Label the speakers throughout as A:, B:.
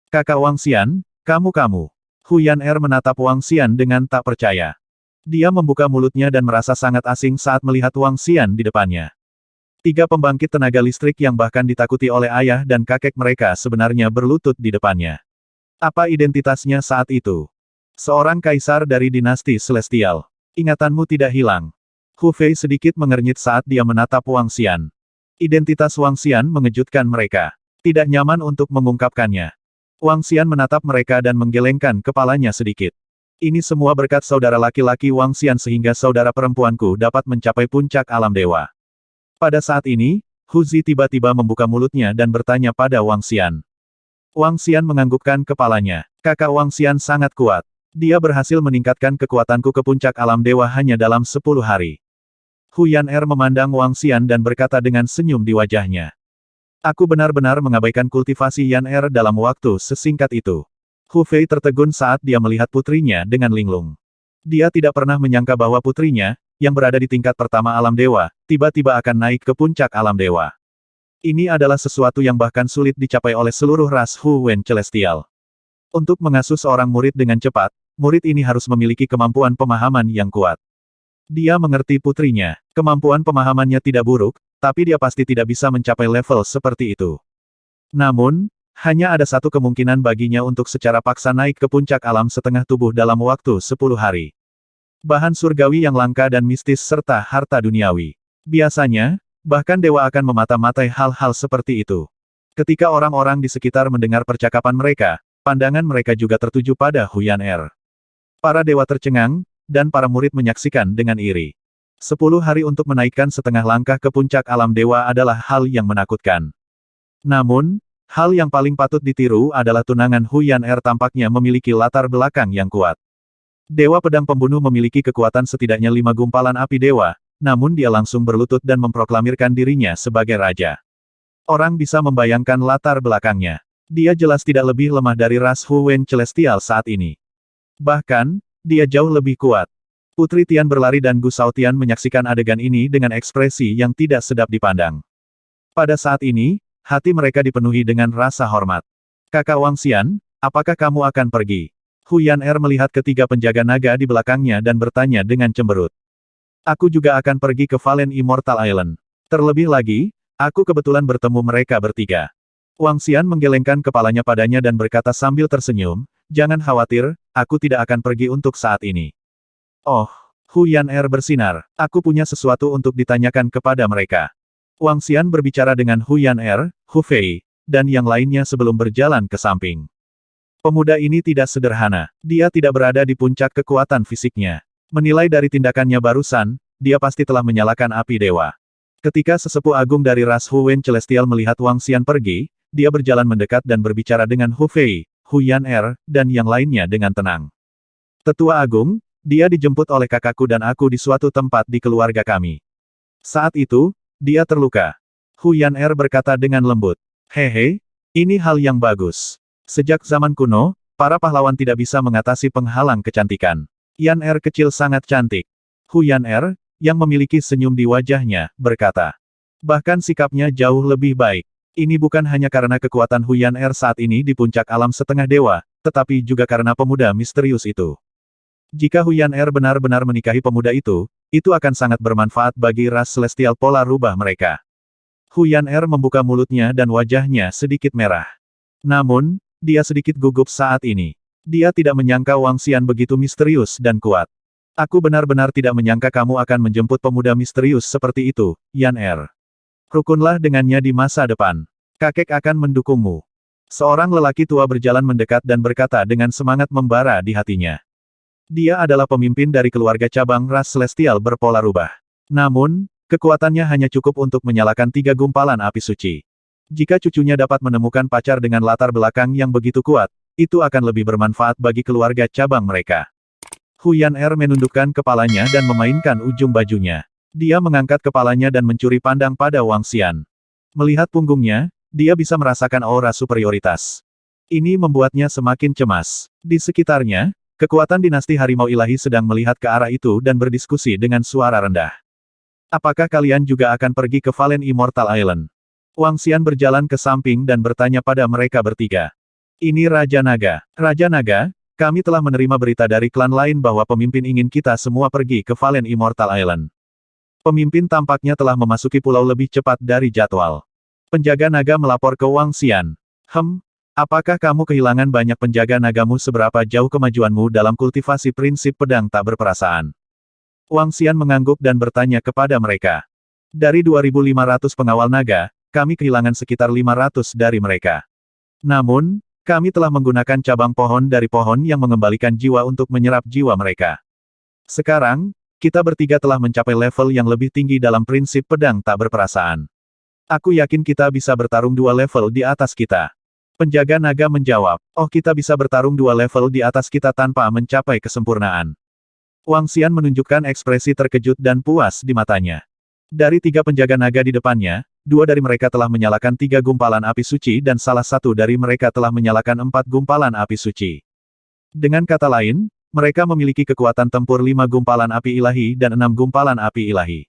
A: Kakak Wang Xian, kamu. Hu Yan'er menatap Wang Xian dengan tak percaya. Dia membuka mulutnya dan merasa sangat asing saat melihat Wang Xian di depannya. 3 pembangkit tenaga listrik yang bahkan ditakuti oleh ayah dan kakek mereka sebenarnya berlutut di depannya. Apa identitasnya saat itu? Seorang kaisar dari dinasti Celestial. Ingatanmu tidak hilang. Hu Fei sedikit mengernyit saat dia menatap Wang Xian. Identitas Wang Xian mengejutkan mereka. Tidak nyaman untuk mengungkapkannya. Wang Xian menatap mereka dan menggelengkan kepalanya sedikit. Ini semua berkat saudara laki-laki Wang Xian sehingga saudara perempuanku dapat mencapai puncak alam dewa. Pada saat ini, Hu Zi tiba-tiba membuka mulutnya dan bertanya pada Wang Xian. Wang Xian menganggukkan kepalanya. Kakak Wang Xian sangat kuat. Dia berhasil meningkatkan kekuatanku ke puncak alam dewa hanya dalam 10 hari. Hu Yan'er memandang Wang Xian dan berkata dengan senyum di wajahnya. Aku benar-benar mengabaikan kultivasi Yan'er dalam waktu sesingkat itu. Hu Fei tertegun saat dia melihat putrinya dengan linglung. Dia tidak pernah menyangka bahwa putrinya, yang berada di tingkat pertama alam dewa, tiba-tiba akan naik ke puncak alam dewa. Ini adalah sesuatu yang bahkan sulit dicapai oleh seluruh ras Hu Wen Celestial. Untuk mengasuh seorang murid dengan cepat, murid ini harus memiliki kemampuan pemahaman yang kuat. Dia mengerti putrinya. Kemampuan pemahamannya tidak buruk, tapi dia pasti tidak bisa mencapai level seperti itu. Namun, hanya ada satu kemungkinan baginya untuk secara paksa naik ke puncak alam setengah tubuh dalam waktu 10 hari. Bahan surgawi yang langka dan mistis serta harta duniawi. Biasanya, bahkan dewa akan memata-matai hal-hal seperti itu. Ketika orang-orang di sekitar mendengar percakapan mereka, pandangan mereka juga tertuju pada Hu Yan'er. Para dewa tercengang, dan para murid menyaksikan dengan iri. 10 hari untuk menaikkan setengah langkah ke puncak alam dewa adalah hal yang menakutkan. Namun, hal yang paling patut ditiru adalah tunangan Hu Yan'er tampaknya memiliki latar belakang yang kuat. Dewa Pedang Pembunuh memiliki kekuatan setidaknya 5 gumpalan api dewa, namun dia langsung berlutut dan memproklamirkan dirinya sebagai raja. Orang bisa membayangkan latar belakangnya. Dia jelas tidak lebih lemah dari ras Hu Wen Celestial saat ini. Bahkan, dia jauh lebih kuat. Putri Tian berlari dan Gu Shaotian menyaksikan adegan ini dengan ekspresi yang tidak sedap dipandang. Pada saat ini, hati mereka dipenuhi dengan rasa hormat. Kakak Wang Xian, apakah kamu akan pergi? Hu Yan'er melihat ketiga penjaga naga di belakangnya dan bertanya dengan cemberut. Aku juga akan pergi ke Valen Immortal Island. Terlebih lagi, aku kebetulan bertemu mereka bertiga. Wang Xian menggelengkan kepalanya padanya dan berkata sambil tersenyum, jangan khawatir, aku tidak akan pergi untuk saat ini. Oh, Hu Yan'er bersinar, aku punya sesuatu untuk ditanyakan kepada mereka. Wang Xian berbicara dengan Hu Yan'er, Hu Fei, dan yang lainnya sebelum berjalan ke samping. Pemuda ini tidak sederhana, dia tidak berada di puncak kekuatan fisiknya. Menilai dari tindakannya barusan, dia pasti telah menyalakan api dewa. Ketika sesepuh agung dari ras Hu Wen Celestial melihat Wang Xian pergi, dia berjalan mendekat dan berbicara dengan Hu Fei, Hu Yan'er, dan yang lainnya dengan tenang. Tetua Agung, dia dijemput oleh kakakku dan aku di suatu tempat di keluarga kami. Saat itu, dia terluka. Hu Yan'er berkata dengan lembut. Hehe, ini hal yang bagus. Sejak zaman kuno, para pahlawan tidak bisa mengatasi penghalang kecantikan. Yan'er kecil sangat cantik. Hu Yan'er, yang memiliki senyum di wajahnya, berkata. Bahkan sikapnya jauh lebih baik. Ini bukan hanya karena kekuatan Hu Yan'er saat ini di puncak alam setengah dewa, tetapi juga karena pemuda misterius itu. Jika Hu Yan'er benar-benar menikahi pemuda itu akan sangat bermanfaat bagi ras Celestial Pola rubah mereka. Hu Yan'er membuka mulutnya dan wajahnya sedikit merah. Namun, dia sedikit gugup saat ini. Dia tidak menyangka Wang Xian begitu misterius dan kuat. Aku benar-benar tidak menyangka kamu akan menjemput pemuda misterius seperti itu, Yan'er. Rukunlah dengannya di masa depan. Kakek akan mendukungmu. Seorang lelaki tua berjalan mendekat dan berkata dengan semangat membara di hatinya. Dia adalah pemimpin dari keluarga cabang ras Celestial berpola rubah. Namun, kekuatannya hanya cukup untuk menyalakan 3 gumpalan api suci. Jika cucunya dapat menemukan pacar dengan latar belakang yang begitu kuat, itu akan lebih bermanfaat bagi keluarga cabang mereka. Hu Yan'er menundukkan kepalanya dan memainkan ujung bajunya. Dia mengangkat kepalanya dan mencuri pandang pada Wang Xian. Melihat punggungnya, dia bisa merasakan aura superioritas. Ini membuatnya semakin cemas. Di sekitarnya, kekuatan dinasti harimau ilahi sedang melihat ke arah itu dan berdiskusi dengan suara rendah. Apakah kalian juga akan pergi ke Valen Immortal Island? Wang Xian berjalan ke samping dan bertanya pada mereka bertiga. Ini Raja Naga. Raja Naga, kami telah menerima berita dari klan lain bahwa pemimpin ingin kita semua pergi ke Valen Immortal Island. Pemimpin tampaknya telah memasuki pulau lebih cepat dari jadwal. Penjaga naga melapor ke Wang Xian. Apakah kamu kehilangan banyak penjaga nagamu seberapa jauh kemajuanmu dalam kultivasi prinsip pedang tak berperasaan? Wang Xian mengangguk dan bertanya kepada mereka. Dari 2.500 pengawal naga, kami kehilangan sekitar 500 dari mereka. Namun, kami telah menggunakan cabang pohon dari pohon yang mengembalikan jiwa untuk menyerap jiwa mereka. Sekarang, kita bertiga telah mencapai level yang lebih tinggi dalam prinsip pedang tak berperasaan. Aku yakin kita bisa bertarung 2 level di atas kita. Penjaga naga menjawab, oh kita bisa bertarung 2 level di atas kita tanpa mencapai kesempurnaan. Wang Xian menunjukkan ekspresi terkejut dan puas di matanya. Dari 3 penjaga naga di depannya, 2 dari mereka telah menyalakan 3 gumpalan api suci dan salah satu dari mereka telah menyalakan 4 gumpalan api suci. Dengan kata lain, mereka memiliki kekuatan tempur 5 gumpalan api ilahi dan 6 gumpalan api ilahi.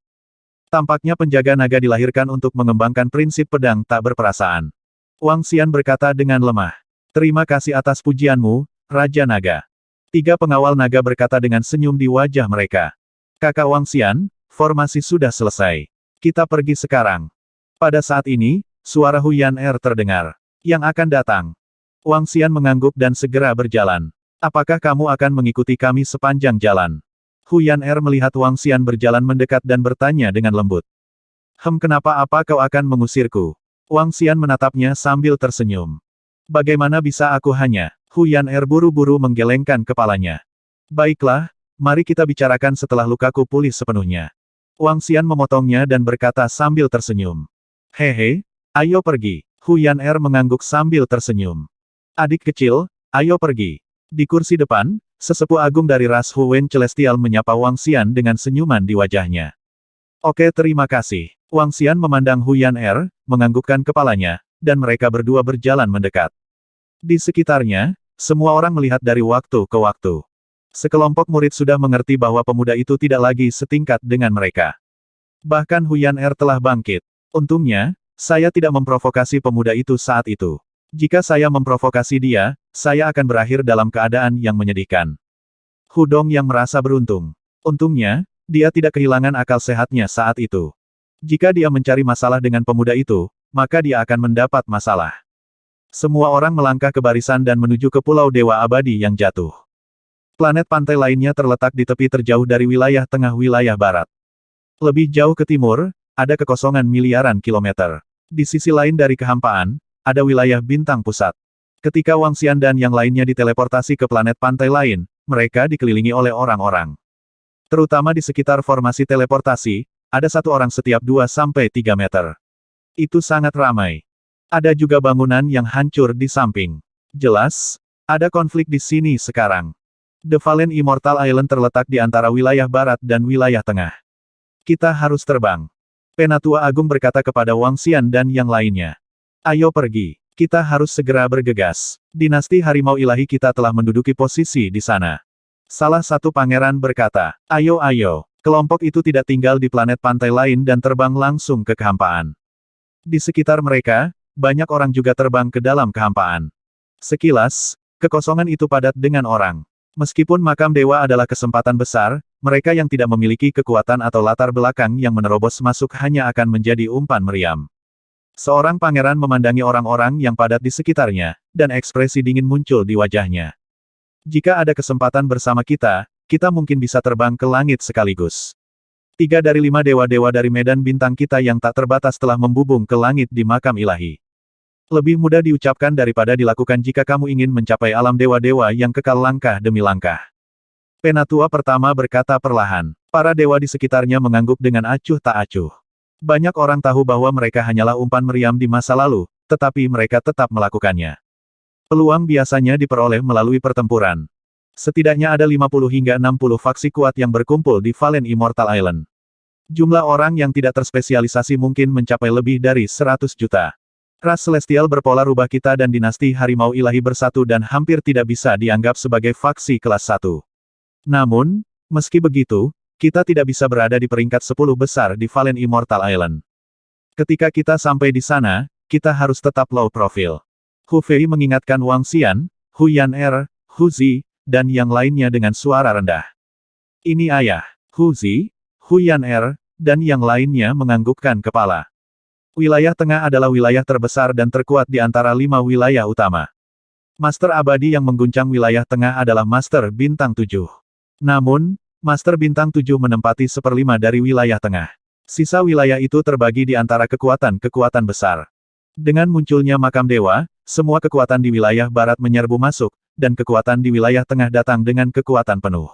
A: Tampaknya penjaga naga dilahirkan untuk mengembangkan prinsip pedang tak berperasaan. Wang Xian berkata dengan lemah. Terima kasih atas pujianmu, Raja Naga. 3 pengawal naga berkata dengan senyum di wajah mereka. Kakak Wang Xian, formasi sudah selesai. Kita pergi sekarang. Pada saat ini, suara Huyan Er terdengar. Yang akan datang. Wang Xian mengangguk dan segera berjalan. Apakah kamu akan mengikuti kami sepanjang jalan? Huyan Er melihat Wang Xian berjalan mendekat dan bertanya dengan lembut. Kenapa kau akan mengusirku? Wang Xian menatapnya sambil tersenyum. Bagaimana bisa aku hanya? Huyan Er buru-buru menggelengkan kepalanya. Baiklah, mari kita bicarakan setelah lukaku pulih sepenuhnya. Wang Xian memotongnya dan berkata sambil tersenyum. Hehe, ayo pergi. Huyan Er mengangguk sambil tersenyum. Adik kecil, ayo pergi. Di kursi depan, sesepuh agung dari ras Huwen Celestial menyapa Wang Xian dengan senyuman di wajahnya. Oke, terima kasih. Wang Xian memandang Huyan Er, menganggukkan kepalanya, dan mereka berdua berjalan mendekat. Di sekitarnya, semua orang melihat dari waktu ke waktu. Sekelompok murid sudah mengerti bahwa pemuda itu tidak lagi setingkat dengan mereka. Bahkan Huyan Er telah bangkit. Untungnya, saya tidak memprovokasi pemuda itu saat itu. Jika saya memprovokasi dia, saya akan berakhir dalam keadaan yang menyedihkan. Hudong yang merasa beruntung. Untungnya, dia tidak kehilangan akal sehatnya saat itu. Jika dia mencari masalah dengan pemuda itu, maka dia akan mendapat masalah. Semua orang melangkah ke barisan dan menuju ke Pulau Dewa Abadi yang jatuh. Planet pantai lainnya terletak di tepi terjauh dari wilayah tengah wilayah barat. Lebih jauh ke timur, ada kekosongan miliaran kilometer. Di sisi lain dari kehampaan, ada wilayah bintang pusat. Ketika Wang Xian dan yang lainnya diteleportasi ke planet pantai lain, mereka dikelilingi oleh orang-orang. Terutama di sekitar formasi teleportasi, ada 1 orang setiap 2-3 meter. Itu sangat ramai. Ada juga bangunan yang hancur di samping. Jelas, ada konflik di sini sekarang. The Valen Immortal Island terletak di antara wilayah barat dan wilayah tengah. Kita harus terbang. Penatua Agung berkata kepada Wang Xian dan yang lainnya. Ayo pergi. Kita harus segera bergegas. Dinasti Harimau Ilahi kita telah menduduki posisi di sana. Salah satu pangeran berkata, ayo. Kelompok itu tidak tinggal di planet pantai lain dan terbang langsung ke kehampaan. Di sekitar mereka, banyak orang juga terbang ke dalam kehampaan. Sekilas, kekosongan itu padat dengan orang. Meskipun makam dewa adalah kesempatan besar, mereka yang tidak memiliki kekuatan atau latar belakang yang menerobos masuk hanya akan menjadi umpan meriam. Seorang pangeran memandangi orang-orang yang padat di sekitarnya, dan ekspresi dingin muncul di wajahnya. Jika ada kesempatan bersama kita, kita mungkin bisa terbang ke langit sekaligus. 3 dari 5 dewa-dewa dari medan bintang kita yang tak terbatas telah membubung ke langit di makam ilahi. Lebih mudah diucapkan daripada dilakukan jika kamu ingin mencapai alam dewa-dewa yang kekal langkah demi langkah. Penatua pertama berkata perlahan. Para dewa di sekitarnya mengangguk dengan acuh tak acuh. Banyak orang tahu bahwa mereka hanyalah umpan meriam di masa lalu, tetapi mereka tetap melakukannya. Peluang biasanya diperoleh melalui pertempuran. Setidaknya ada 50 hingga 60 faksi kuat yang berkumpul di Valen Immortal Island. Jumlah orang yang tidak terspesialisasi mungkin mencapai lebih dari 100 juta. Ras Celestial berpola rubah kita dan dinasti Harimau Ilahi bersatu dan hampir tidak bisa dianggap sebagai faksi kelas 1. Namun, meski begitu, kita tidak bisa berada di peringkat 10 besar di Valen Immortal Island. Ketika kita sampai di sana, kita harus tetap low profile. Hu Fei mengingatkan Wang Xian, Hu Yan'er, Hu Zi, dan yang lainnya dengan suara rendah. Ini ayah. Hu Zi, Hu Yan'er, dan yang lainnya menganggukkan kepala. Wilayah tengah adalah wilayah terbesar dan terkuat di antara 5 wilayah utama. Master abadi yang mengguncang wilayah tengah adalah Master Bintang 7. Namun, Master Bintang 7 menempati 1/5 dari wilayah tengah. Sisa wilayah itu terbagi di antara kekuatan-kekuatan besar. Dengan munculnya makam dewa, semua kekuatan di wilayah barat menyerbu masuk, dan kekuatan di wilayah tengah datang dengan kekuatan penuh.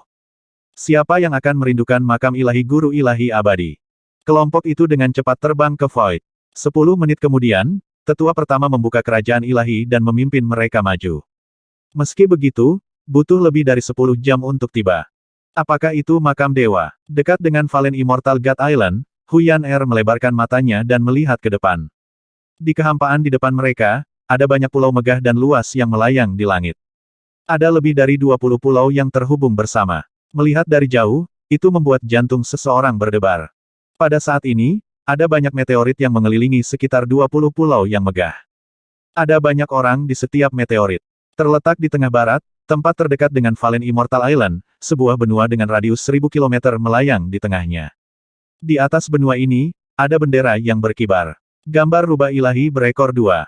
A: Siapa yang akan merindukan makam ilahi guru ilahi abadi? Kelompok itu dengan cepat terbang ke Void. 10 menit kemudian, tetua pertama membuka kerajaan ilahi dan memimpin mereka maju. Meski begitu, butuh lebih dari 10 jam untuk tiba. Apakah itu makam dewa? Dekat dengan Valen Immortal God Island, Hu Yan'er melebarkan matanya dan melihat ke depan. Di kehampaan di depan mereka, ada banyak pulau megah dan luas yang melayang di langit. Ada lebih dari 20 pulau yang terhubung bersama. Melihat dari jauh, itu membuat jantung seseorang berdebar. Pada saat ini, ada banyak meteorit yang mengelilingi sekitar 20 pulau yang megah. Ada banyak orang di setiap meteorit. Terletak di tengah barat, tempat terdekat dengan Valen Immortal Island, sebuah benua dengan radius 1000 km melayang di tengahnya. Di atas benua ini, ada bendera yang berkibar. Gambar rubah ilahi berekor 2.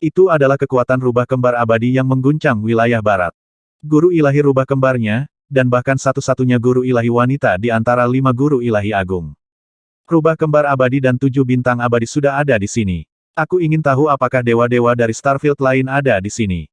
A: Itu adalah kekuatan rubah kembar abadi yang mengguncang wilayah barat. Guru ilahi rubah kembarnya, dan bahkan satu-satunya guru ilahi wanita di antara 5 guru ilahi agung. Rubah kembar abadi dan 7 bintang abadi sudah ada di sini. Aku ingin tahu apakah dewa-dewa dari Starfield lain ada di sini.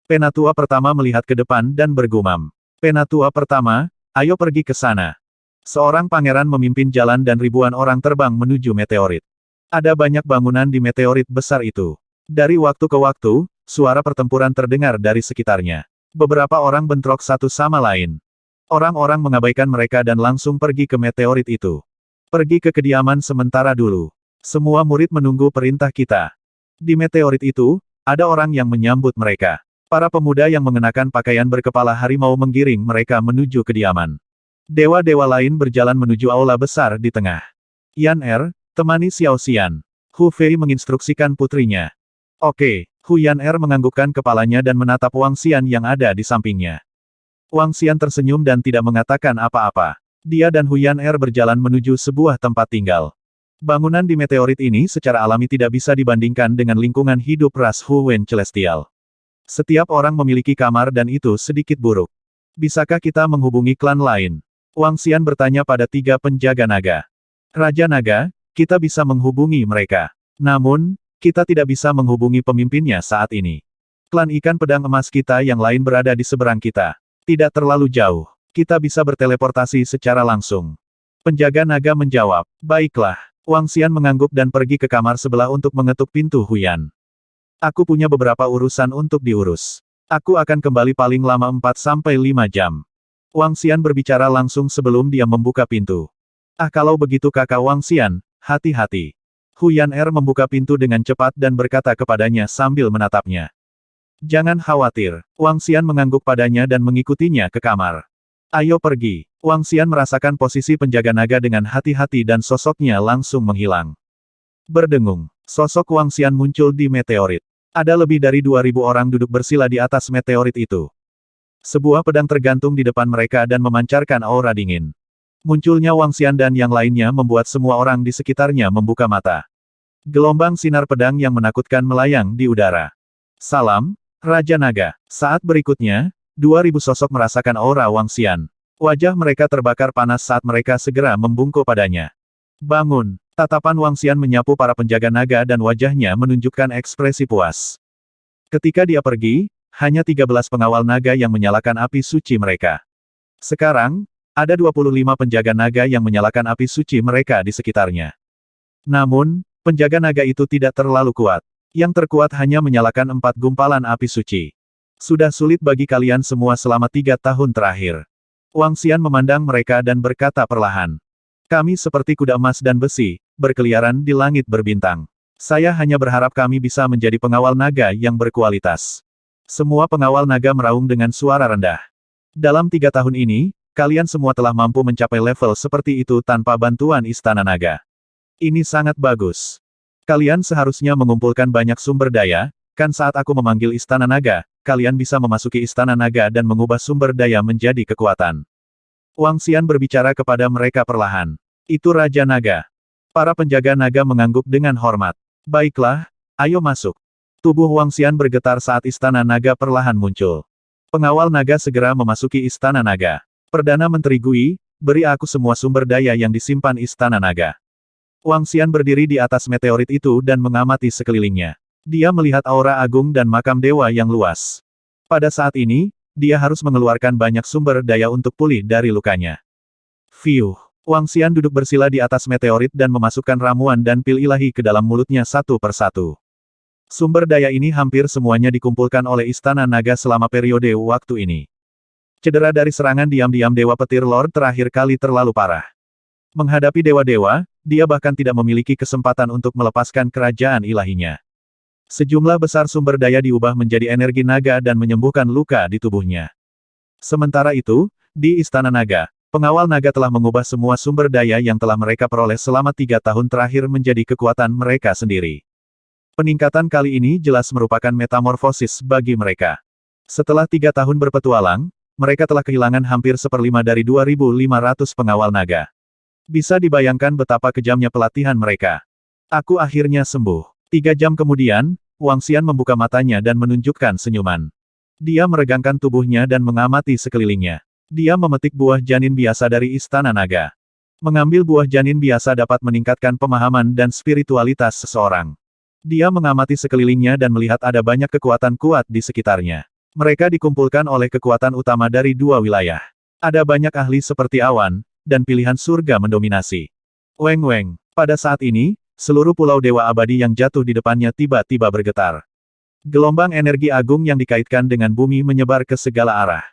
A: Penatua pertama melihat ke depan dan bergumam. Penatua pertama, ayo pergi ke sana. Seorang pangeran memimpin jalan dan ribuan orang terbang menuju meteorit. Ada banyak bangunan di meteorit besar itu. Dari waktu ke waktu, suara pertempuran terdengar dari sekitarnya. Beberapa orang bentrok satu sama lain. Orang-orang mengabaikan mereka dan langsung pergi ke meteorit itu. Pergi ke kediaman sementara dulu. Semua murid menunggu perintah kita. Di meteorit itu, ada orang yang menyambut mereka. Para pemuda yang mengenakan pakaian berkepala harimau menggiring mereka menuju kediaman. Dewa-dewa lain berjalan menuju aula besar di tengah. Yan'er, temani Xiao Xian. Hu Fei menginstruksikan putrinya. Oke. Hu Yan'er menganggukkan kepalanya dan menatap Wang Xian yang ada di sampingnya. Wang Xian tersenyum dan tidak mengatakan apa-apa. Dia dan Hu Yan'er berjalan menuju sebuah tempat tinggal. Bangunan di meteorit ini secara alami tidak bisa dibandingkan dengan lingkungan hidup ras Hu Wen Celestial. Setiap orang memiliki kamar dan itu sedikit buruk. Bisakah kita menghubungi klan lain? Wang Xian bertanya pada 3 penjaga naga. Raja Naga, kita bisa menghubungi mereka. Namun, kita tidak bisa menghubungi pemimpinnya saat ini. Klan ikan pedang emas kita yang lain berada di seberang kita. Tidak terlalu jauh. Kita bisa berteleportasi secara langsung. Penjaga naga menjawab. Baiklah. Wang Xian mengangguk dan pergi ke kamar sebelah untuk mengetuk pintu Huyan. Aku punya beberapa urusan untuk diurus. Aku akan kembali paling lama 4-5 jam. Wang Xian berbicara langsung sebelum dia membuka pintu. Kalau begitu kakak Wang Xian, hati-hati. Hu Yan'er membuka pintu dengan cepat dan berkata kepadanya sambil menatapnya. Jangan khawatir. Wang Xian mengangguk padanya dan mengikutinya ke kamar. Ayo pergi. Wang Xian merasakan posisi penjaga naga dengan hati-hati dan sosoknya langsung menghilang. Berdengung. Sosok Wang Xian muncul di meteorit. Ada lebih dari 2000 orang duduk bersila di atas meteorit itu. Sebuah pedang tergantung di depan mereka dan memancarkan aura dingin. Munculnya Wang Xian dan yang lainnya membuat semua orang di sekitarnya membuka mata. Gelombang sinar pedang yang menakutkan melayang di udara. Salam, Raja Naga. Saat berikutnya, 2000 sosok merasakan aura Wang Xian. Wajah mereka terbakar panas saat mereka segera membungkuk padanya. Bangun. Tatapan Wang Xian menyapu para penjaga naga dan wajahnya menunjukkan ekspresi puas. Ketika dia pergi, hanya 13 pengawal naga yang menyalakan api suci mereka. Sekarang, ada 25 penjaga naga yang menyalakan api suci mereka di sekitarnya. Namun, penjaga naga itu tidak terlalu kuat. Yang terkuat hanya menyalakan 4 gumpalan api suci. Sudah sulit bagi kalian semua selama 3 tahun terakhir. Wang Xian memandang mereka dan berkata perlahan. Kami seperti kuda emas dan besi, berkeliaran di langit berbintang. Saya hanya berharap kami bisa menjadi pengawal naga yang berkualitas. Semua pengawal naga meraung dengan suara rendah. Dalam 3 tahun ini, kalian semua telah mampu mencapai level seperti itu tanpa bantuan Istana Naga. Ini sangat bagus. Kalian seharusnya mengumpulkan banyak sumber daya, kan saat aku memanggil Istana Naga, kalian bisa memasuki Istana Naga dan mengubah sumber daya menjadi kekuatan. Wang Xian berbicara kepada mereka perlahan. Itu Raja Naga. Para penjaga naga mengangguk dengan hormat. Baiklah, ayo masuk. Tubuh Wang Xian bergetar saat Istana Naga perlahan muncul. Pengawal naga segera memasuki Istana Naga. Perdana Menteri Gui, beri aku semua sumber daya yang disimpan Istana Naga. Wang Xian berdiri di atas meteorit itu dan mengamati sekelilingnya. Dia melihat aura agung dan makam dewa yang luas. Pada saat ini, dia harus mengeluarkan banyak sumber daya untuk pulih dari lukanya. Fiuh. Wang Xian duduk bersila di atas meteorit dan memasukkan ramuan dan pil ilahi ke dalam mulutnya satu persatu. Sumber daya ini hampir semuanya dikumpulkan oleh Istana Naga selama periode waktu ini. Cedera dari serangan diam-diam Dewa Petir Lord terakhir kali terlalu parah. Menghadapi dewa-dewa, dia bahkan tidak memiliki kesempatan untuk melepaskan kerajaan ilahinya. Sejumlah besar sumber daya diubah menjadi energi naga dan menyembuhkan luka di tubuhnya. Sementara itu, di Istana Naga, pengawal naga telah mengubah semua sumber daya yang telah mereka peroleh selama 3 tahun terakhir menjadi kekuatan mereka sendiri. Peningkatan kali ini jelas merupakan metamorfosis bagi mereka. Setelah 3 tahun berpetualang, mereka telah kehilangan hampir 1/5 dari 2.500 pengawal naga. Bisa dibayangkan betapa kejamnya pelatihan mereka. Aku akhirnya sembuh. 3 jam kemudian, Wang Xian membuka matanya dan menunjukkan senyuman. Dia meregangkan tubuhnya dan mengamati sekelilingnya. Dia memetik buah janin biasa dari Istana Naga. Mengambil buah janin biasa dapat meningkatkan pemahaman dan spiritualitas seseorang. Dia mengamati sekelilingnya dan melihat ada banyak kekuatan kuat di sekitarnya. Mereka dikumpulkan oleh kekuatan utama dari 2 wilayah. Ada banyak ahli seperti awan, dan pilihan surga mendominasi. Weng. Pada saat ini, seluruh pulau Dewa Abadi yang jatuh di depannya tiba-tiba bergetar. Gelombang energi agung yang dikaitkan dengan bumi menyebar ke segala arah.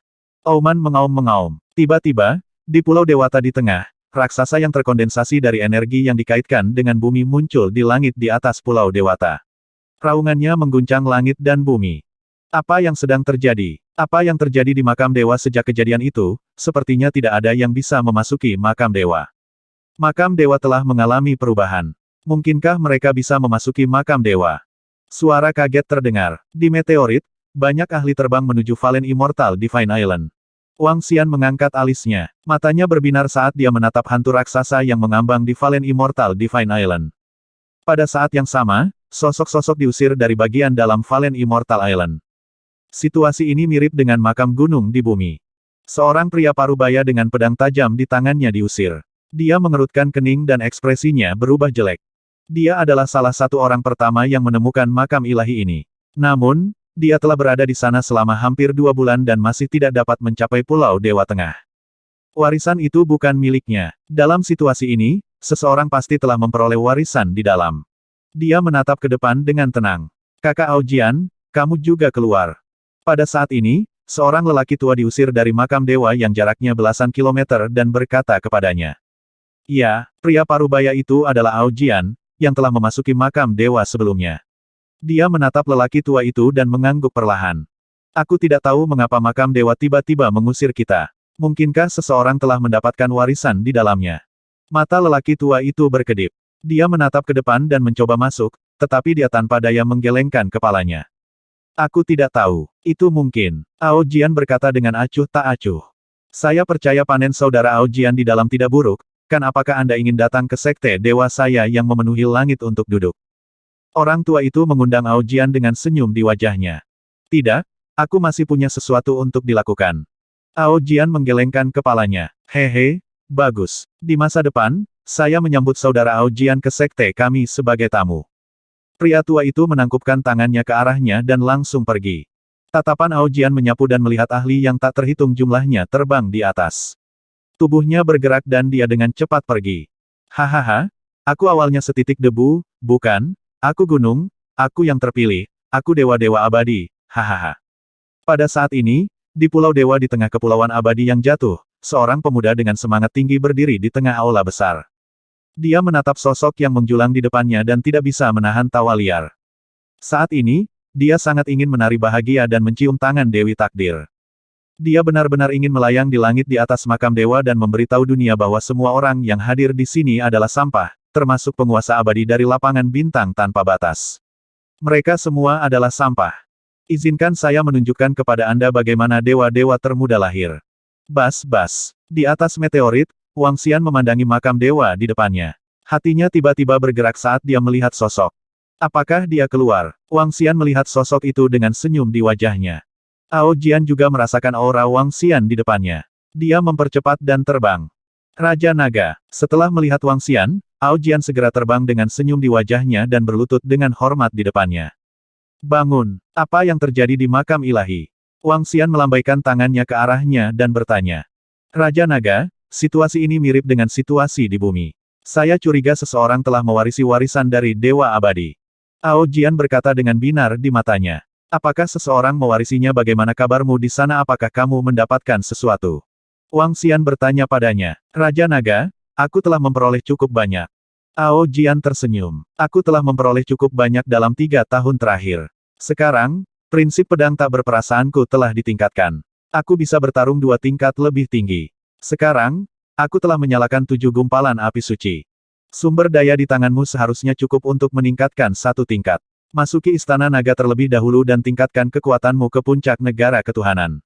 A: Auman mengaum-mengaum. Tiba-tiba, di Pulau Dewata di tengah, raksasa yang terkondensasi dari energi yang dikaitkan dengan bumi muncul di langit di atas Pulau Dewata. Raungannya mengguncang langit dan bumi. Apa yang sedang terjadi? Apa yang terjadi di makam dewa sejak kejadian itu? Sepertinya tidak ada yang bisa memasuki makam dewa. Makam dewa telah mengalami perubahan. Mungkinkah mereka bisa memasuki makam dewa? Suara kaget terdengar. Di meteorit, banyak ahli terbang menuju Valen Immortal Divine Island. Wang Xian mengangkat alisnya. Matanya berbinar saat dia menatap hantu raksasa yang mengambang di Valen Immortal Divine Island. Pada saat yang sama, sosok-sosok diusir dari bagian dalam Valen Immortal Island. Situasi ini mirip dengan makam gunung di bumi. Seorang pria parubaya dengan pedang tajam di tangannya diusir. Dia mengerutkan kening dan ekspresinya berubah jelek. Dia adalah salah satu orang pertama yang menemukan makam ilahi ini. Namun, dia telah berada di sana selama hampir 2 bulan dan masih tidak dapat mencapai Pulau Dewa Tengah. Warisan itu bukan miliknya. Dalam situasi ini, seseorang pasti telah memperoleh warisan di dalam. Dia menatap ke depan dengan tenang. Kakak Aojian, kamu juga keluar. Pada saat ini, seorang lelaki tua diusir dari makam dewa yang jaraknya belasan kilometer dan berkata kepadanya. Ya, pria parubaya itu adalah Aojian, yang telah memasuki makam dewa sebelumnya. Dia menatap lelaki tua itu dan mengangguk perlahan. Aku tidak tahu mengapa makam dewa tiba-tiba mengusir kita. Mungkinkah seseorang telah mendapatkan warisan di dalamnya? Mata lelaki tua itu berkedip. Dia menatap ke depan dan mencoba masuk, tetapi dia tanpa daya menggelengkan kepalanya. Aku tidak tahu. Itu mungkin. Aojian berkata dengan acuh tak acuh. Saya percaya panen saudara Aojian di dalam tidak buruk, kan apakah Anda ingin datang ke sekte dewa saya yang memenuhi langit untuk duduk? Orang tua itu mengundang Aojian dengan senyum di wajahnya. Tidak, aku masih punya sesuatu untuk dilakukan. Aojian menggelengkan kepalanya. Hehe, bagus. Di masa depan, saya menyambut saudara Aojian ke sekte kami sebagai tamu. Pria tua itu menangkupkan tangannya ke arahnya dan langsung pergi. Tatapan Aojian menyapu dan melihat ahli yang tak terhitung jumlahnya terbang di atas. Tubuhnya bergerak dan dia dengan cepat pergi. Hahaha, aku awalnya setitik debu, bukan? Aku gunung, aku yang terpilih, aku dewa-dewa abadi, hahaha. Pada saat ini, di Pulau Dewa di tengah kepulauan abadi yang jatuh, seorang pemuda dengan semangat tinggi berdiri di tengah aula besar. Dia menatap sosok yang menjulang di depannya dan tidak bisa menahan tawa liar. Saat ini, dia sangat ingin menari bahagia dan mencium tangan Dewi Takdir. Dia benar-benar ingin melayang di langit di atas makam dewa dan memberitahu dunia bahwa semua orang yang hadir di sini adalah sampah, termasuk penguasa abadi dari lapangan bintang tanpa batas. Mereka semua adalah sampah. Izinkan saya menunjukkan kepada Anda bagaimana dewa-dewa termuda lahir. Bas-bas. Di atas meteorit, Wang Xian memandangi makam dewa di depannya. Hatinya tiba-tiba bergerak saat dia melihat sosok. Apakah dia keluar? Wang Xian melihat sosok itu dengan senyum di wajahnya. Ao Jian juga merasakan aura Wang Xian di depannya. Dia mempercepat dan terbang. Raja Naga. Setelah melihat Wang Xian, Ao Jian segera terbang dengan senyum di wajahnya dan berlutut dengan hormat di depannya. Bangun. Apa yang terjadi di makam ilahi? Wang Xian melambaikan tangannya ke arahnya dan bertanya. Raja Naga, situasi ini mirip dengan situasi di bumi. Saya curiga seseorang telah mewarisi warisan dari Dewa Abadi. Ao Jian berkata dengan binar di matanya. Apakah seseorang mewarisinya? Bagaimana kabarmu di sana? Apakah kamu mendapatkan sesuatu? Wang Xian bertanya padanya. Raja Naga, aku telah memperoleh cukup banyak. Ao Jian tersenyum. Aku telah memperoleh cukup banyak dalam 3 tahun terakhir. Sekarang, prinsip pedang tak berperasaanku telah ditingkatkan. Aku bisa bertarung 2 tingkat lebih tinggi. Sekarang, aku telah menyalakan 7 gumpalan api suci. Sumber daya di tanganmu seharusnya cukup untuk meningkatkan 1 tingkat. Masuki istana naga terlebih dahulu dan tingkatkan kekuatanmu ke puncak negara ketuhanan.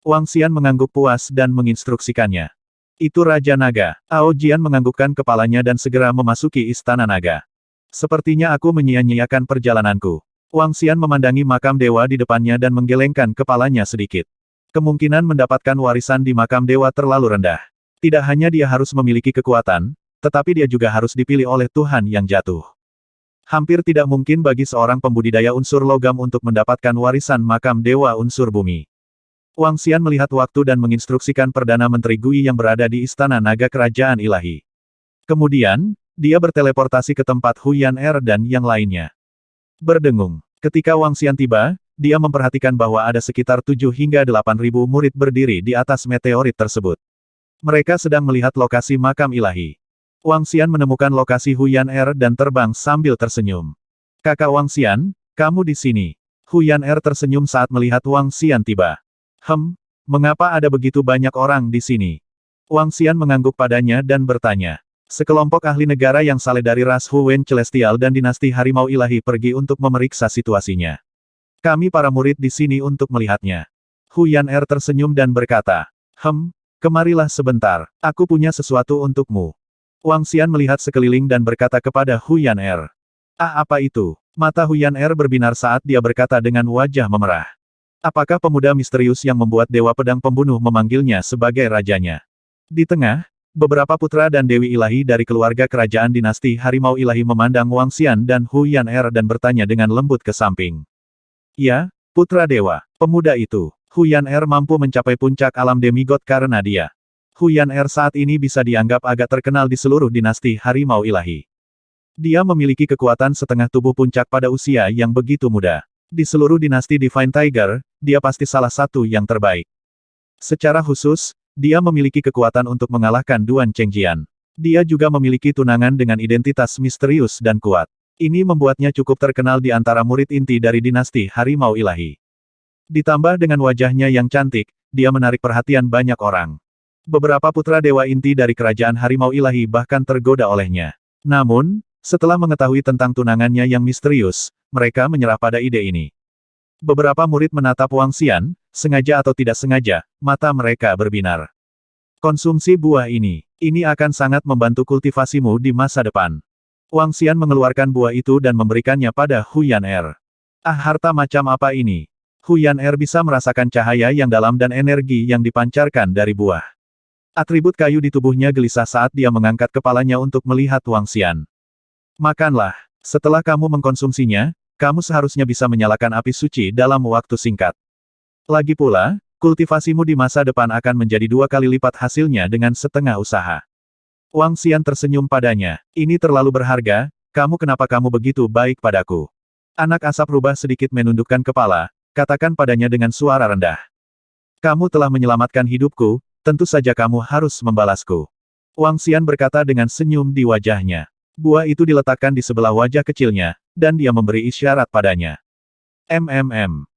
A: Wang Xian mengangguk puas dan menginstruksikannya. Itu Raja Naga. Ao Jian menganggukkan kepalanya dan segera memasuki istana naga. Sepertinya aku menyia-nyiakan perjalananku. Wang Xian memandangi makam dewa di depannya dan menggelengkan kepalanya sedikit. Kemungkinan mendapatkan warisan di makam dewa terlalu rendah. Tidak hanya dia harus memiliki kekuatan, tetapi dia juga harus dipilih oleh Tuhan yang jatuh. Hampir tidak mungkin bagi seorang pembudidaya unsur logam untuk mendapatkan warisan makam dewa unsur bumi. Wang Xian melihat waktu dan menginstruksikan Perdana Menteri Gui yang berada di Istana Naga Kerajaan Ilahi. Kemudian, dia berteleportasi ke tempat Huyan Er dan yang lainnya. Berdengung. Ketika Wang Xian tiba, dia memperhatikan bahwa ada sekitar 7 hingga 8.000 murid berdiri di atas meteorit tersebut. Mereka sedang melihat lokasi makam ilahi. Wang Xian menemukan lokasi Huyan Er dan terbang sambil tersenyum. Kakak Wang Xian, kamu di sini. Huyan Er tersenyum saat melihat Wang Xian tiba. Mengapa ada begitu banyak orang di sini? Wang Xian mengangguk padanya dan bertanya. Sekelompok ahli negara yang saleh dari ras Huwen Celestial dan dinasti Harimau Ilahi pergi untuk memeriksa situasinya. Kami para murid di sini untuk melihatnya. Huyan Er tersenyum dan berkata. Kemarilah sebentar, aku punya sesuatu untukmu. Wang Xian melihat sekeliling dan berkata kepada Huyan Er. Apa itu? Mata Huyan Er berbinar saat dia berkata dengan wajah memerah. Apakah pemuda misterius yang membuat Dewa Pedang Pembunuh memanggilnya sebagai rajanya? Di tengah, beberapa putra dan dewi ilahi dari keluarga kerajaan dinasti Harimau Ilahi memandang Wang Xian dan Huyan Er dan bertanya dengan lembut ke samping. Ya, putra dewa, pemuda itu. Huyan Er mampu mencapai puncak alam demigod karena dia. Huyan Er saat ini bisa dianggap agak terkenal di seluruh dinasti Harimau Ilahi. Dia memiliki kekuatan setengah tubuh puncak pada usia yang begitu muda. Di seluruh dinasti Divine Tiger, dia pasti salah satu yang terbaik. Secara khusus, dia memiliki kekuatan untuk mengalahkan Duan Chengjian. Dia juga memiliki tunangan dengan identitas misterius dan kuat. Ini membuatnya cukup terkenal di antara murid inti dari dinasti Harimau Ilahi. Ditambah dengan wajahnya yang cantik, dia menarik perhatian banyak orang. Beberapa putra dewa inti dari kerajaan Harimau Ilahi bahkan tergoda olehnya. Namun, setelah mengetahui tentang tunangannya yang misterius, mereka menyerah pada ide ini. Beberapa murid menatap Wang Xian, sengaja atau tidak sengaja, mata mereka berbinar. Konsumsi buah ini akan sangat membantu kultivasimu di masa depan. Wang Xian mengeluarkan buah itu dan memberikannya pada Huyan Er. Harta macam apa ini? Huyan Er bisa merasakan cahaya yang dalam dan energi yang dipancarkan dari buah. Atribut kayu di tubuhnya gelisah saat dia mengangkat kepalanya untuk melihat Wang Xian. Makanlah. Setelah kamu mengkonsumsinya, kamu seharusnya bisa menyalakan api suci dalam waktu singkat. Lagi pula, kultivasimu di masa depan akan menjadi 2 kali lipat hasilnya dengan setengah usaha. Wang Xian tersenyum padanya. Ini terlalu berharga, kenapa kamu begitu baik padaku? Anak asap rubah sedikit menundukkan kepala, katakan padanya dengan suara rendah. Kamu telah menyelamatkan hidupku, tentu saja kamu harus membalasku. Wang Xian berkata dengan senyum di wajahnya. Buah itu diletakkan di sebelah wajah kecilnya, dan dia memberi isyarat padanya.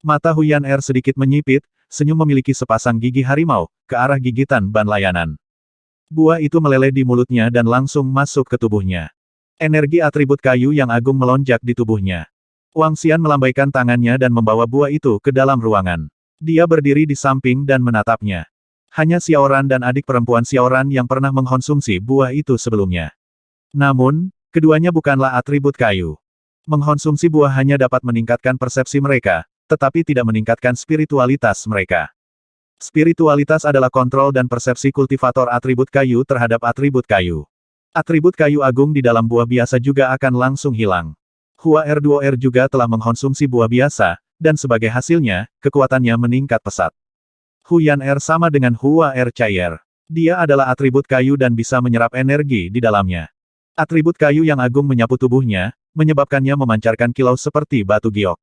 A: Mata Huyan Er sedikit menyipit, senyum memiliki sepasang gigi harimau, ke arah gigitan ban layanan. Buah itu meleleh di mulutnya dan langsung masuk ke tubuhnya. Energi atribut kayu yang agung melonjak di tubuhnya. Wang Xian melambaikan tangannya dan membawa buah itu ke dalam ruangan. Dia berdiri di samping dan menatapnya. Hanya Xiaoran dan adik perempuan Xiaoran yang pernah mengkonsumsi buah itu sebelumnya. Namun, keduanya bukanlah atribut kayu. Mengkonsumsi buah hanya dapat meningkatkan persepsi mereka, tetapi tidak meningkatkan spiritualitas mereka. Spiritualitas adalah kontrol dan persepsi kultivator atribut kayu terhadap atribut kayu. Atribut kayu agung di dalam buah biasa juga akan langsung hilang. Hua R2R juga telah mengkonsumsi buah biasa, dan sebagai hasilnya, kekuatannya meningkat pesat. Huyan R sama dengan Hua R cair. Dia adalah atribut kayu dan bisa menyerap energi di dalamnya. Atribut kayu yang agung menyapu tubuhnya, menyebabkannya memancarkan kilau seperti batu giok.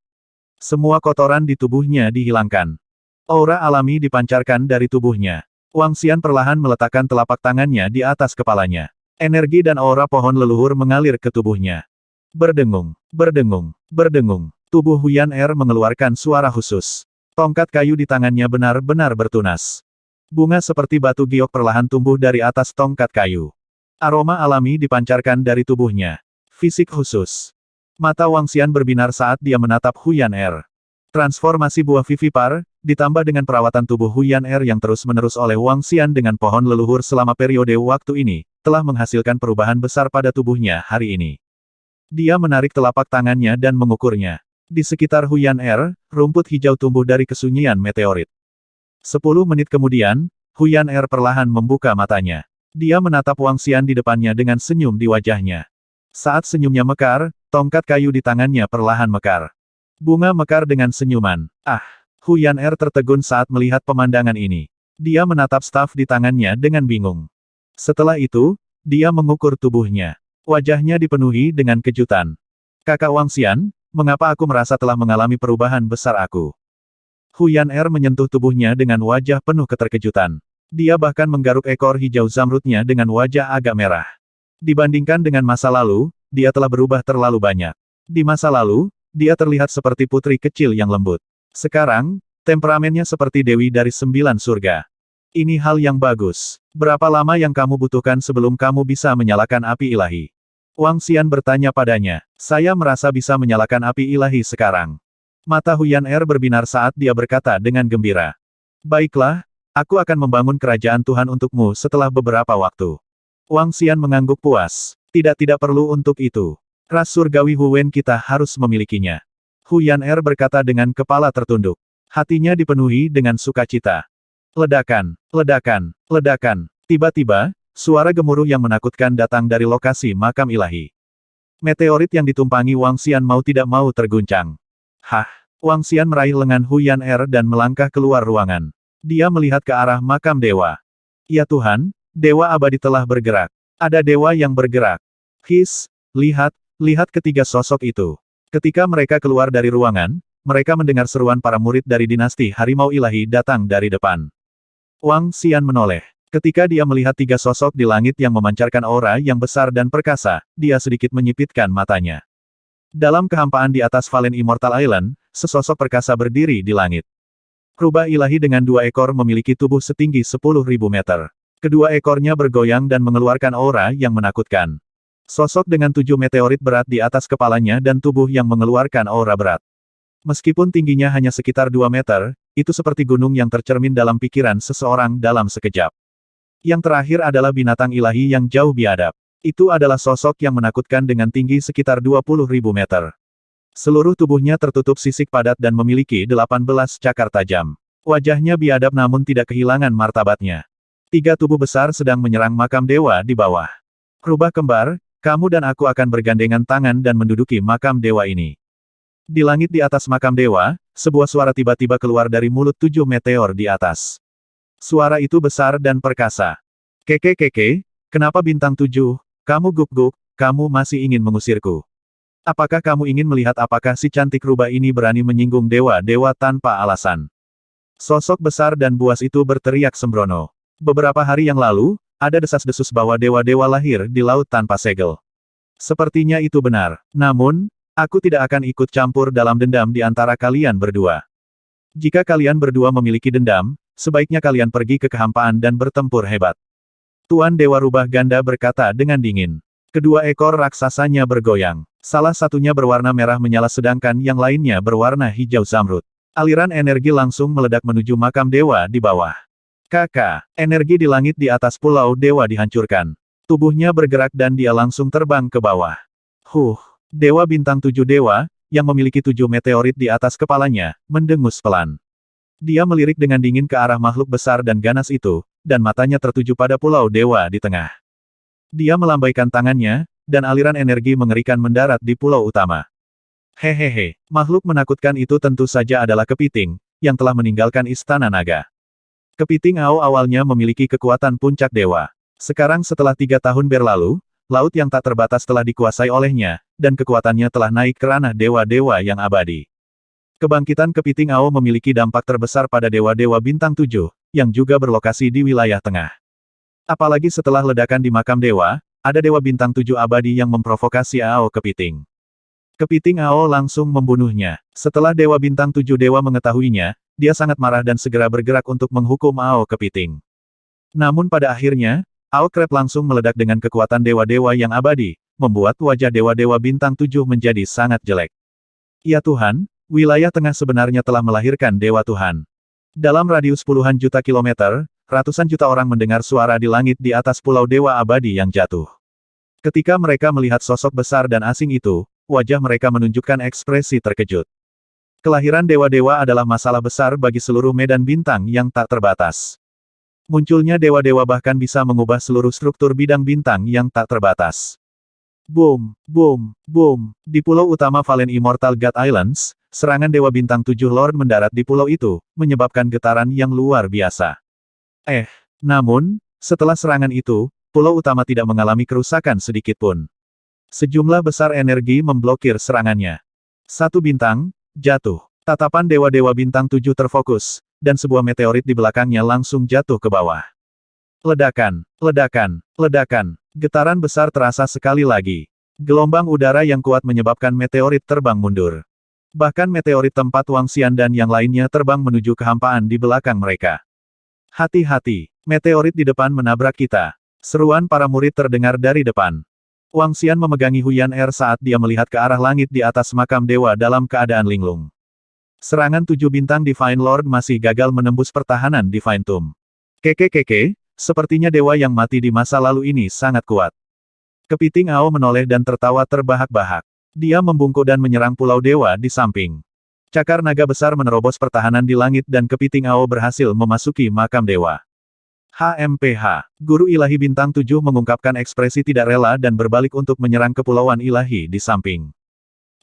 A: Semua kotoran di tubuhnya dihilangkan. Aura alami dipancarkan dari tubuhnya. Wang Xian perlahan meletakkan telapak tangannya di atas kepalanya. Energi dan aura pohon leluhur mengalir ke tubuhnya. Berdengung, berdengung, berdengung. Tubuh Huyan R mengeluarkan suara khusus. Tongkat kayu di tangannya benar-benar bertunas. Bunga seperti batu giok perlahan tumbuh dari atas tongkat kayu. Aroma alami dipancarkan dari tubuhnya. Fisik khusus. Mata Wang Xian berbinar saat dia menatap Huyan R. Transformasi buah vivipar, ditambah dengan perawatan tubuh Huyan R yang terus-menerus oleh Wang Xian dengan pohon leluhur selama periode waktu ini, telah menghasilkan perubahan besar pada tubuhnya hari ini. Dia menarik telapak tangannya dan mengukurnya. Di sekitar Huyan R, rumput hijau tumbuh dari kesunyian meteorit. 10 menit kemudian, Huyan R perlahan membuka matanya. Dia menatap Wang Xian di depannya dengan senyum di wajahnya. Saat senyumnya mekar, tongkat kayu di tangannya perlahan mekar. Bunga mekar dengan senyuman. Ah! Huyan R tertegun saat melihat pemandangan ini. Dia menatap staf di tangannya dengan bingung. Setelah itu, dia mengukur tubuhnya. Wajahnya dipenuhi dengan kejutan. Kakak Wang Xian, mengapa aku merasa telah mengalami perubahan besar aku? Huyan R menyentuh tubuhnya dengan wajah penuh keterkejutan. Dia bahkan menggaruk ekor hijau zamrudnya dengan wajah agak merah. Dibandingkan dengan masa lalu, dia telah berubah terlalu banyak. Di masa lalu, dia terlihat seperti putri kecil yang lembut. Sekarang, temperamennya seperti dewi dari 9 surga. Ini hal yang bagus. Berapa lama yang kamu butuhkan sebelum kamu bisa menyalakan api ilahi? Wang Xian bertanya padanya. Saya merasa bisa menyalakan api ilahi sekarang. Mata Huyan R berbinar saat dia berkata dengan gembira. Baiklah, aku akan membangun kerajaan Tuhan untukmu setelah beberapa waktu. Wang Xian mengangguk puas. Tidak perlu untuk itu. Ras surgawi Huwen kita harus memilikinya. Huyan R berkata dengan kepala tertunduk. Hatinya dipenuhi dengan sukacita. Ledakan, ledakan, ledakan. Tiba-tiba, suara gemuruh yang menakutkan datang dari lokasi makam ilahi. Meteorit yang ditumpangi Wang Xian mau tidak mau terguncang. Hah! Wang Xian meraih lengan Huyan R dan melangkah keluar ruangan. Dia melihat ke arah makam dewa. Ya Tuhan, dewa abadi telah bergerak. Ada dewa yang bergerak. His, lihat ketiga sosok itu. Ketika mereka keluar dari ruangan, mereka mendengar seruan para murid dari dinasti Harimau Ilahi datang dari depan. Wang Xian menoleh. Ketika dia melihat tiga sosok di langit yang memancarkan aura yang besar dan perkasa, dia sedikit menyipitkan matanya. Dalam kehampaan di atas Valen Immortal Island, sesosok perkasa berdiri di langit. Rubah ilahi dengan 2 ekor memiliki tubuh setinggi 10.000 meter. Kedua ekornya bergoyang dan mengeluarkan aura yang menakutkan. Sosok dengan 7 meteorit berat di atas kepalanya dan tubuh yang mengeluarkan aura berat. Meskipun tingginya hanya sekitar 2 meter, itu seperti gunung yang tercermin dalam pikiran seseorang dalam sekejap. Yang terakhir adalah binatang ilahi yang jauh biadab. Itu adalah sosok yang menakutkan dengan tinggi sekitar 20.000 meter. Seluruh tubuhnya tertutup sisik padat dan memiliki 18 cakar tajam. Wajahnya biadab namun tidak kehilangan martabatnya. 3 tubuh besar sedang menyerang makam dewa di bawah. Rubah kembar, kamu dan aku akan bergandengan tangan dan menduduki makam dewa ini. Di langit di atas makam dewa, sebuah suara tiba-tiba keluar dari mulut 7 meteor di atas. Suara itu besar dan perkasa. Keke, kenapa bintang 7, kamu guk-guk, kamu masih ingin mengusirku? Apakah kamu ingin melihat apakah si cantik rubah ini berani menyinggung dewa-dewa tanpa alasan? Sosok besar dan buas itu berteriak sembrono. Beberapa hari yang lalu, ada desas-desus bahwa dewa-dewa lahir di laut tanpa segel. Sepertinya itu benar. Namun, aku tidak akan ikut campur dalam dendam di antara kalian berdua. Jika kalian berdua memiliki dendam, sebaiknya kalian pergi ke kehampaan dan bertempur hebat. Tuan Dewa Rubah Ganda berkata dengan dingin. Kedua ekor raksasanya bergoyang. Salah satunya berwarna merah menyala sedangkan yang lainnya berwarna hijau zamrud. Aliran energi langsung meledak menuju makam dewa di bawah. Kakak, energi di langit di atas pulau dewa dihancurkan. Tubuhnya bergerak dan dia langsung terbang ke bawah. Dewa bintang 7 dewa, yang memiliki 7 meteorit di atas kepalanya, mendengus pelan. Dia melirik dengan dingin ke arah makhluk besar dan ganas itu, dan matanya tertuju pada pulau dewa di tengah. Dia melambaikan tangannya, dan aliran energi mengerikan mendarat di pulau utama. Hehehe, makhluk menakutkan itu tentu saja adalah kepiting, yang telah meninggalkan istana naga. Kepiting Ao awalnya memiliki kekuatan puncak dewa. Sekarang setelah 3 tahun berlalu, laut yang tak terbatas telah dikuasai olehnya, dan kekuatannya telah naik ke ranah dewa-dewa yang abadi. Kebangkitan kepiting Ao memiliki dampak terbesar pada dewa-dewa bintang 7, yang juga berlokasi di wilayah tengah. Apalagi setelah ledakan di makam dewa, ada dewa bintang 7 abadi yang memprovokasi Ao kepiting. Kepiting Ao langsung membunuhnya. Setelah dewa bintang 7 dewa mengetahuinya, dia sangat marah dan segera bergerak untuk menghukum Ao kepiting. Namun pada akhirnya, Ao Crab langsung meledak dengan kekuatan dewa-dewa yang abadi, membuat wajah dewa-dewa bintang 7 menjadi sangat jelek. Ya Tuhan, wilayah tengah sebenarnya telah melahirkan dewa Tuhan. Dalam radius puluhan juta kilometer, ratusan juta orang mendengar suara di langit di atas pulau dewa abadi yang jatuh. Ketika mereka melihat sosok besar dan asing itu, wajah mereka menunjukkan ekspresi terkejut. Kelahiran dewa-dewa adalah masalah besar bagi seluruh medan bintang yang tak terbatas. Munculnya dewa-dewa bahkan bisa mengubah seluruh struktur bidang bintang yang tak terbatas. Boom, boom, boom. Di pulau utama Valen Immortal God Islands, serangan dewa bintang 7 Lord mendarat di pulau itu, menyebabkan getaran yang luar biasa. Namun, setelah serangan itu, pulau utama tidak mengalami kerusakan sedikitpun. Sejumlah besar energi memblokir serangannya. Satu bintang, jatuh. Tatapan dewa-dewa bintang 7 terfokus, dan sebuah meteorit di belakangnya langsung jatuh ke bawah. Ledakan, ledakan, ledakan. Getaran besar terasa sekali lagi. Gelombang udara yang kuat menyebabkan meteorit terbang mundur. Bahkan meteorit tempat Wang Xian dan yang lainnya terbang menuju kehampaan di belakang mereka. Hati-hati, meteorit di depan menabrak kita. Seruan para murid terdengar dari depan. Wang Xian memegangi Huyan Er saat dia melihat ke arah langit di atas makam dewa dalam keadaan linglung. Serangan 7 bintang Divine Lord masih gagal menembus pertahanan Divine Tomb. Keke, sepertinya dewa yang mati di masa lalu ini sangat kuat. Kepiting Ao menoleh dan tertawa terbahak-bahak. Dia membungkuk dan menyerang pulau dewa di samping. Cakar naga besar menerobos pertahanan di langit dan kepiting Ao berhasil memasuki makam dewa. HMPH. Guru ilahi bintang 7 mengungkapkan ekspresi tidak rela dan berbalik untuk menyerang kepulauan ilahi di samping.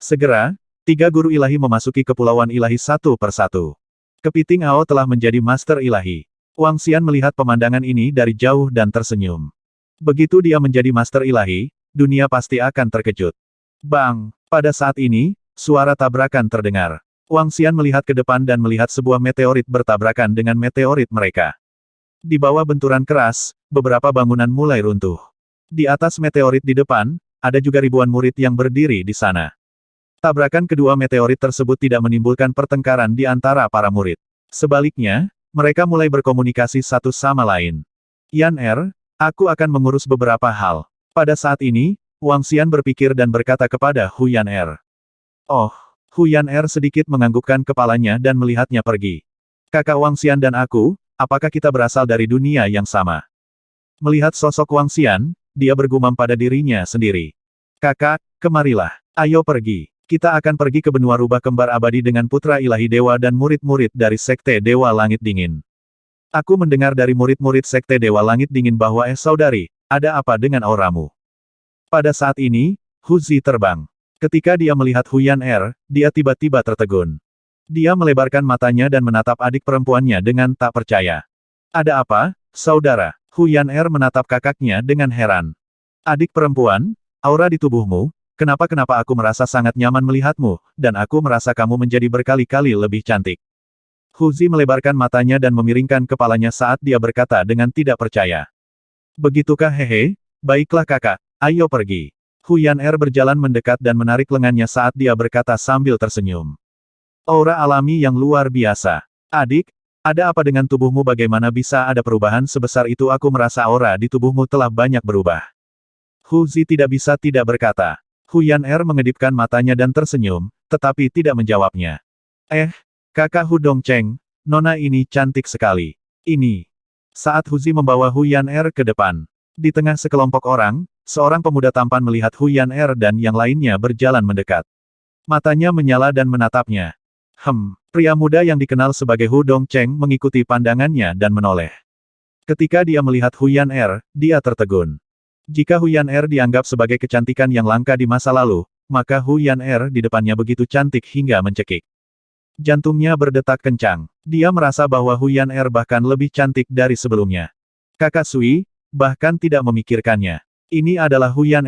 A: Segera, 3 guru ilahi memasuki kepulauan ilahi satu persatu. Kepiting Ao telah menjadi master ilahi. Wang Xian melihat pemandangan ini dari jauh dan tersenyum. Begitu dia menjadi master ilahi, dunia pasti akan terkejut. Bang! Pada saat ini, suara tabrakan terdengar. Wang Xian melihat ke depan dan melihat sebuah meteorit bertabrakan dengan meteorit mereka. Di bawah benturan keras, beberapa bangunan mulai runtuh. Di atas meteorit di depan, ada juga ribuan murid yang berdiri di sana. Tabrakan kedua meteorit tersebut tidak menimbulkan pertengkaran di antara para murid. Sebaliknya, mereka mulai berkomunikasi satu sama lain. Yan Er, aku akan mengurus beberapa hal. Pada saat ini, Wang Xian berpikir dan berkata kepada Huyan Er. Oh, Huyan Er sedikit menganggukkan kepalanya dan melihatnya pergi. Kakak Wang Xian dan aku, apakah kita berasal dari dunia yang sama? Melihat sosok Wang Xian, dia bergumam pada dirinya sendiri. Kakak, kemarilah. Ayo pergi. Kita akan pergi ke benua rubah kembar abadi dengan putra ilahi dewa dan murid-murid dari Sekte Dewa Langit Dingin. Aku mendengar dari murid-murid Sekte Dewa Langit Dingin bahwa saudari, ada apa dengan auramu? Pada saat ini, Huzi terbang. Ketika dia melihat Huyan Er, dia tiba-tiba tertegun. Dia melebarkan matanya dan menatap adik perempuannya dengan tak percaya. Ada apa, saudara? Huyan Er menatap kakaknya dengan heran. Adik perempuan, aura di tubuhmu, kenapa aku merasa sangat nyaman melihatmu, dan aku merasa kamu menjadi berkali-kali lebih cantik. Huzi melebarkan matanya dan memiringkan kepalanya saat dia berkata dengan tidak percaya. Begitukah hehe? Baiklah kakak, ayo pergi. Huyan Er berjalan mendekat dan menarik lengannya saat dia berkata sambil tersenyum. Aura alami yang luar biasa. Adik, ada apa dengan tubuhmu? Bagaimana bisa ada perubahan sebesar itu? Aku merasa aura di tubuhmu telah banyak berubah. Huzi tidak bisa tidak berkata. Huyan mengedipkan matanya dan tersenyum, tetapi tidak menjawabnya. Kakak Hu Dongcheng, nona ini cantik sekali. Ini. Saat Huzi membawa Huyan ke depan. Di tengah sekelompok orang, seorang pemuda tampan melihat Huyan dan yang lainnya berjalan mendekat. Matanya menyala dan menatapnya. Pria muda yang dikenal sebagai Hu Dongcheng mengikuti pandangannya dan menoleh. Ketika dia melihat Huyan dia tertegun. Jika Huyan dianggap sebagai kecantikan yang langka di masa lalu, maka Huyan di depannya begitu cantik hingga mencekik. Jantungnya berdetak kencang. Dia merasa bahwa Huyan bahkan lebih cantik dari sebelumnya. Kakak Sui, bahkan tidak memikirkannya. Ini adalah Huyan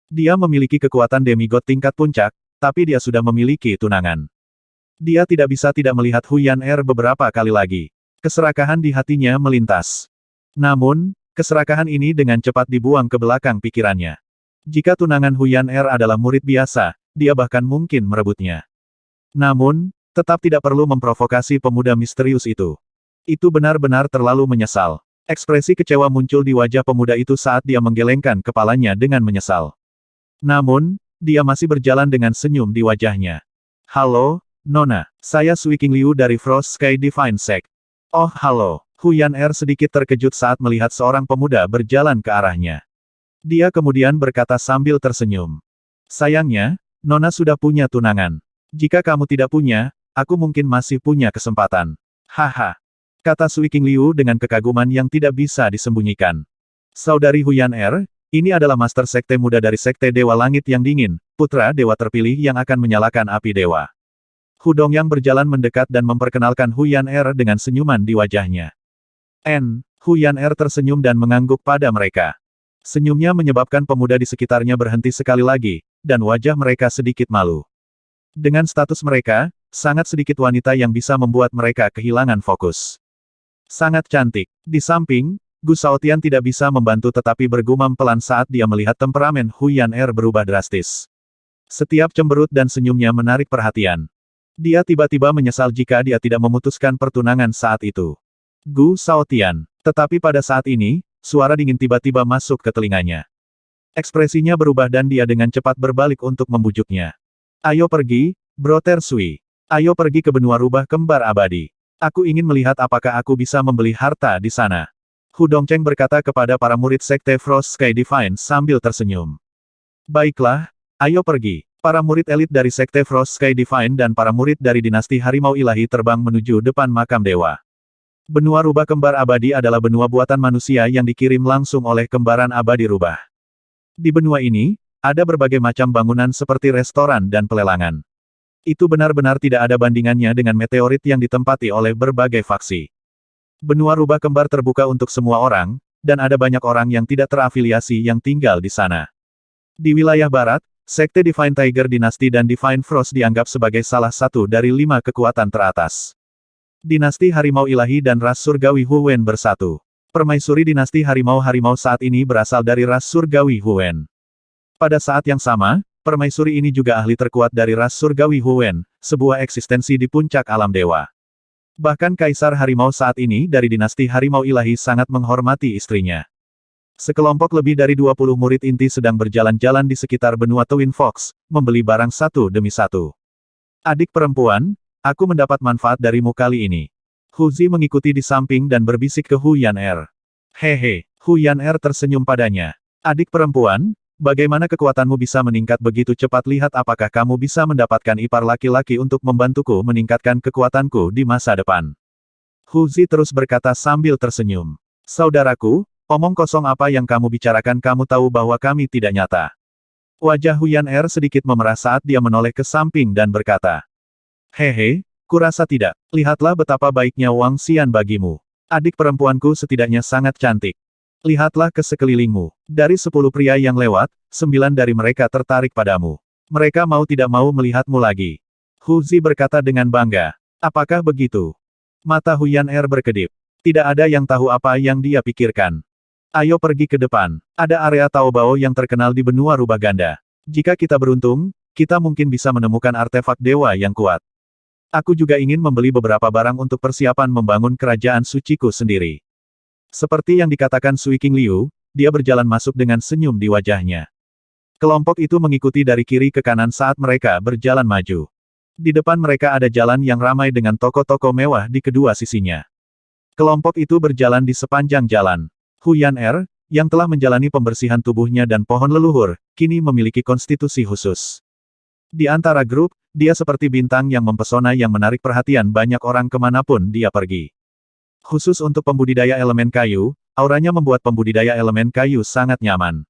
A: Dia memiliki kekuatan demigod tingkat puncak, tapi dia sudah memiliki tunangan. Dia tidak bisa tidak melihat Huyan beberapa kali lagi. Keserakahan di hatinya melintas. Namun, keserakahan ini dengan cepat dibuang ke belakang pikirannya. Jika tunangan Huyan adalah murid biasa, dia bahkan mungkin merebutnya. Namun, tetap tidak perlu memprovokasi pemuda misterius itu. Itu benar-benar terlalu menyesal. Ekspresi kecewa muncul di wajah pemuda itu saat dia menggelengkan kepalanya dengan menyesal. Namun, dia masih berjalan dengan senyum di wajahnya. Halo, Nona. Saya Sui Qingliu dari Frost Sky Divine Sect. Oh halo. Huyan sedikit terkejut saat melihat seorang pemuda berjalan ke arahnya. Dia kemudian berkata sambil tersenyum. Sayangnya, Nona sudah punya tunangan. Jika kamu tidak punya, aku mungkin masih punya kesempatan. Haha. Kata Sui Qingliu dengan kekaguman yang tidak bisa disembunyikan. Saudari Huyan ini adalah Master Sekte Muda dari Sekte Dewa Langit yang Dingin, putra dewa terpilih yang akan menyalakan api dewa. Hu Dongyang berjalan mendekat dan memperkenalkan Huyan dengan senyuman di wajahnya. Huyan tersenyum dan mengangguk pada mereka. Senyumnya menyebabkan pemuda di sekitarnya berhenti sekali lagi, dan wajah mereka sedikit malu. Dengan status mereka, sangat sedikit wanita yang bisa membuat mereka kehilangan fokus. Sangat cantik. Di samping, Gu Shaotian tidak bisa membantu tetapi bergumam pelan saat dia melihat temperamen Huyan berubah drastis. Setiap cemberut dan senyumnya menarik perhatian. Dia tiba-tiba menyesal jika dia tidak memutuskan pertunangan saat itu. Gu Shaotian. Tetapi pada saat ini, suara dingin tiba-tiba masuk ke telinganya. Ekspresinya berubah dan dia dengan cepat berbalik untuk membujuknya. Ayo pergi, Brother Sui. Ayo pergi ke benua rubah kembar abadi. Aku ingin melihat apakah aku bisa membeli harta di sana. Hu Dongcheng berkata kepada para murid Sekte Frost Sky Divine sambil tersenyum. Baiklah, ayo pergi. Para murid elit dari Sekte Frost Sky Divine dan para murid dari dinasti Harimau Ilahi terbang menuju depan makam dewa. Benua rubah kembar abadi adalah benua buatan manusia yang dikirim langsung oleh kembaran abadi rubah. Di benua ini, ada berbagai macam bangunan seperti restoran dan pelelangan. Itu benar-benar tidak ada bandingannya dengan meteorit yang ditempati oleh berbagai faksi. Benua rubah kembar terbuka untuk semua orang, dan ada banyak orang yang tidak terafiliasi yang tinggal di sana. Di wilayah barat, Sekte Divine Tiger Dynasty dan Divine Frost dianggap sebagai salah satu dari 5 kekuatan teratas. Dinasti Harimau Ilahi dan ras surgawi Huwen bersatu. Permaisuri dinasti Harimau-Harimau saat ini berasal dari ras surgawi Huwen. Pada saat yang sama, permaisuri ini juga ahli terkuat dari ras surgawi Huwen, sebuah eksistensi di puncak alam dewa. Bahkan Kaisar Harimau saat ini dari dinasti Harimau Ilahi sangat menghormati istrinya. Sekelompok lebih dari 20 murid inti sedang berjalan-jalan di sekitar benua Twin Fox, membeli barang satu demi satu. Adik perempuan, aku mendapat manfaat darimu kali ini. Huzi mengikuti di samping dan berbisik ke Huyan Hehe, Huyan tersenyum padanya. Adik perempuan, bagaimana kekuatanmu bisa meningkat begitu cepat? Lihat apakah kamu bisa mendapatkan ipar laki-laki untuk membantuku meningkatkan kekuatanku di masa depan. Huzi terus berkata sambil tersenyum. Saudaraku, omong kosong apa yang kamu bicarakan? Kamu tahu bahwa kami tidak nyata. Wajah Huyan sedikit memerah saat dia menoleh ke samping dan berkata. Hehe, kurasa tidak. Lihatlah betapa baiknya Wang Xian bagimu. Adik perempuanku setidaknya sangat cantik. Lihatlah ke sekelilingmu. Dari 10 pria yang lewat, 9 dari mereka tertarik padamu. Mereka mau tidak mau melihatmu lagi. Huzi berkata dengan bangga. Apakah begitu? Mata Huyan berkedip. Tidak ada yang tahu apa yang dia pikirkan. Ayo pergi ke depan. Ada area Taobao yang terkenal di benua rubah ganda. Jika kita beruntung, kita mungkin bisa menemukan artefak dewa yang kuat. Aku juga ingin membeli beberapa barang untuk persiapan membangun kerajaan suciku sendiri. Seperti yang dikatakan Sui Qingliu, dia berjalan masuk dengan senyum di wajahnya. Kelompok itu mengikuti dari kiri ke kanan saat mereka berjalan maju. Di depan mereka ada jalan yang ramai dengan toko-toko mewah di kedua sisinya. Kelompok itu berjalan di sepanjang jalan. Huyan Er, yang telah menjalani pembersihan tubuhnya dan pohon leluhur, kini memiliki konstitusi khusus. Di antara grup, dia seperti bintang yang mempesona yang menarik perhatian banyak orang kemanapun dia pergi. Khusus untuk pembudidaya elemen kayu, auranya membuat pembudidaya elemen kayu sangat nyaman.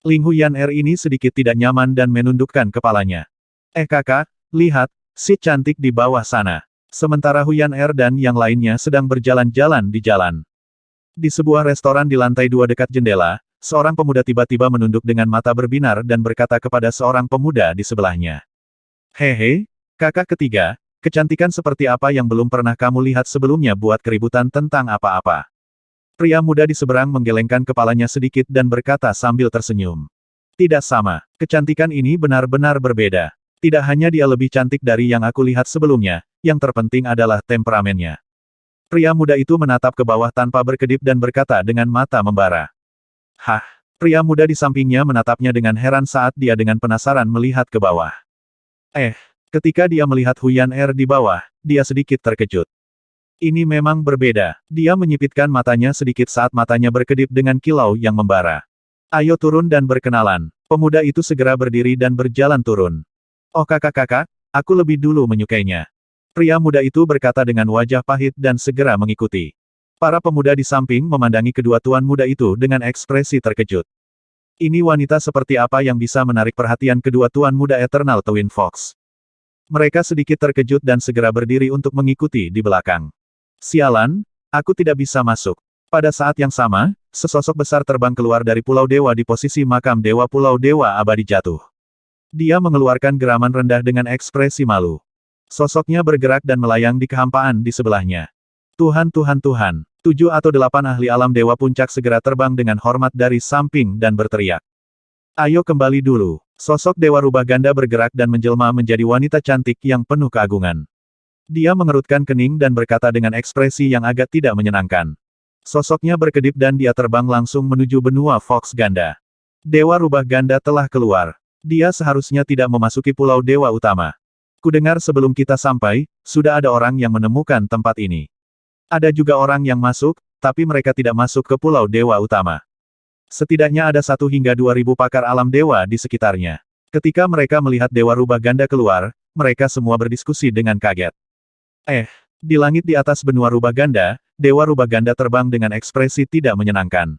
A: Ling Huyan Er ini sedikit tidak nyaman dan menundukkan kepalanya. Kakak, lihat, si cantik di bawah sana. Sementara Huyan Er dan yang lainnya sedang berjalan-jalan di jalan. Di sebuah restoran di lantai 2 dekat jendela, seorang pemuda tiba-tiba menunduk dengan mata berbinar dan berkata kepada seorang pemuda di sebelahnya. Hehe, kakak ketiga, kecantikan seperti apa yang belum pernah kamu lihat sebelumnya buat keributan tentang apa-apa. Pria muda di seberang menggelengkan kepalanya sedikit dan berkata sambil tersenyum. Tidak sama, kecantikan ini benar-benar berbeda. Tidak hanya dia lebih cantik dari yang aku lihat sebelumnya, yang terpenting adalah temperamennya. Pria muda itu menatap ke bawah tanpa berkedip dan berkata dengan mata membara. Hah, pria muda di sampingnya menatapnya dengan heran saat dia dengan penasaran melihat ke bawah. Ketika dia melihat Huyan Er di bawah, dia sedikit terkejut. Ini memang berbeda. Dia menyipitkan matanya sedikit saat matanya berkedip dengan kilau yang membara. Ayo turun dan berkenalan. Pemuda itu segera berdiri dan berjalan turun. Oh kakak-kakak, aku lebih dulu menyukainya. Pria muda itu berkata dengan wajah pahit dan segera mengikuti. Para pemuda di samping memandangi kedua tuan muda itu dengan ekspresi terkejut. Ini wanita seperti apa yang bisa menarik perhatian kedua tuan muda Eternal Twin Fox? Mereka sedikit terkejut dan segera berdiri untuk mengikuti di belakang. Sialan, aku tidak bisa masuk. Pada saat yang sama, sesosok besar terbang keluar dari Pulau Dewa di posisi makam Dewa Pulau Dewa Abadi jatuh. Dia mengeluarkan geraman rendah dengan ekspresi malu. Sosoknya bergerak dan melayang di kehampaan di sebelahnya. Tuhan, 7 atau 8 ahli alam Dewa Puncak segera terbang dengan hormat dari samping dan berteriak. Ayo kembali dulu. Sosok Dewa Rubah Ganda bergerak dan menjelma menjadi wanita cantik yang penuh keagungan. Dia mengerutkan kening dan berkata dengan ekspresi yang agak tidak menyenangkan. Sosoknya berkedip dan dia terbang langsung menuju benua Fox Ganda. Dewa Rubah Ganda telah keluar. Dia seharusnya tidak memasuki Pulau Dewa Utama. Kudengar sebelum kita sampai, sudah ada orang yang menemukan tempat ini. Ada juga orang yang masuk, tapi mereka tidak masuk ke Pulau Dewa Utama. Setidaknya ada 1 hingga 2.000 pakar alam dewa di sekitarnya. Ketika mereka melihat Dewa Rubah Ganda keluar, mereka semua berdiskusi dengan kaget. Di langit di atas benua Rubah Ganda, Dewa Rubah Ganda terbang dengan ekspresi tidak menyenangkan.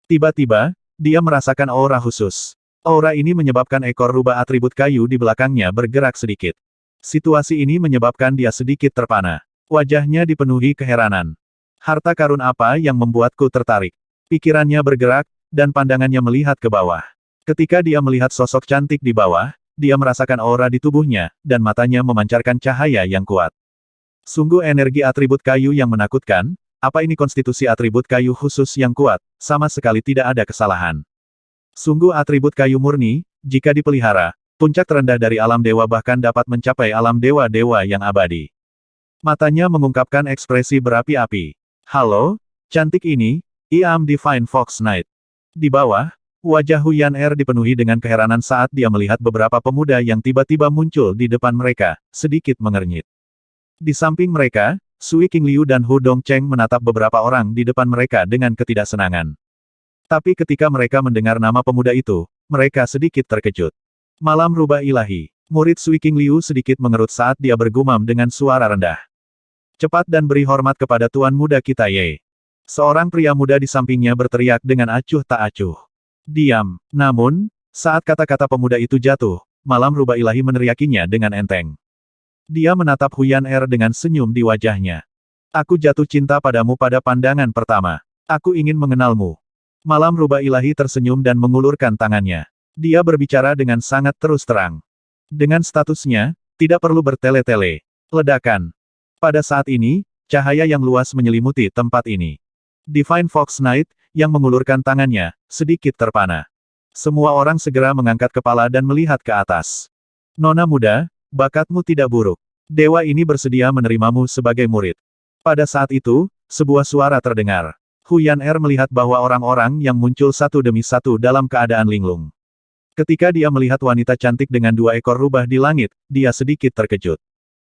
A: Tiba-tiba, dia merasakan aura khusus. Aura ini menyebabkan ekor rubah atribut kayu di belakangnya bergerak sedikit. Situasi ini menyebabkan dia sedikit terpana. Wajahnya dipenuhi keheranan. Harta karun apa yang membuatku tertarik? Pikirannya bergerak, dan pandangannya melihat ke bawah. Ketika dia melihat sosok cantik di bawah, dia merasakan aura di tubuhnya, dan matanya memancarkan cahaya yang kuat. Sungguh energi atribut kayu yang menakutkan, apa ini konstitusi atribut kayu khusus yang kuat, sama sekali tidak ada kesalahan. Sungguh atribut kayu murni, jika dipelihara, puncak terendah dari alam dewa bahkan dapat mencapai alam dewa-dewa yang abadi. Matanya mengungkapkan ekspresi berapi-api. Halo, cantik ini, I am Divine Fox Knight. Di bawah, wajah Huyan Er dipenuhi dengan keheranan saat dia melihat beberapa pemuda yang tiba-tiba muncul di depan mereka, sedikit mengernyit. Di samping mereka, Sui King Liu dan Hu Dongcheng menatap beberapa orang di depan mereka dengan ketidaksenangan. Tapi ketika mereka mendengar nama pemuda itu, mereka sedikit terkejut. Malam rubah ilahi. Murid Sui King Liu sedikit mengerut saat dia bergumam dengan suara rendah. Cepat dan beri hormat kepada tuan muda kita Ye. Seorang pria muda di sampingnya berteriak dengan acuh tak acuh. Diam. Namun, saat kata-kata pemuda itu jatuh, malam rubah ilahi meneriakinya dengan enteng. Dia menatap Huyan Er dengan senyum di wajahnya. Aku jatuh cinta padamu pada pandangan pertama. Aku ingin mengenalmu. Malam rubah ilahi tersenyum dan mengulurkan tangannya. Dia berbicara dengan sangat terus terang. Dengan statusnya, tidak perlu bertele-tele. Ledakan. Pada saat ini, cahaya yang luas menyelimuti tempat ini. Divine Fox Knight, yang mengulurkan tangannya, sedikit terpana. Semua orang segera mengangkat kepala dan melihat ke atas. Nona muda, bakatmu tidak buruk. Dewa ini bersedia menerimamu sebagai murid. Pada saat itu, sebuah suara terdengar. Huyan Er melihat bahwa orang-orang yang muncul satu demi satu dalam keadaan linglung. Ketika dia melihat wanita cantik dengan 2 ekor rubah di langit, dia sedikit terkejut.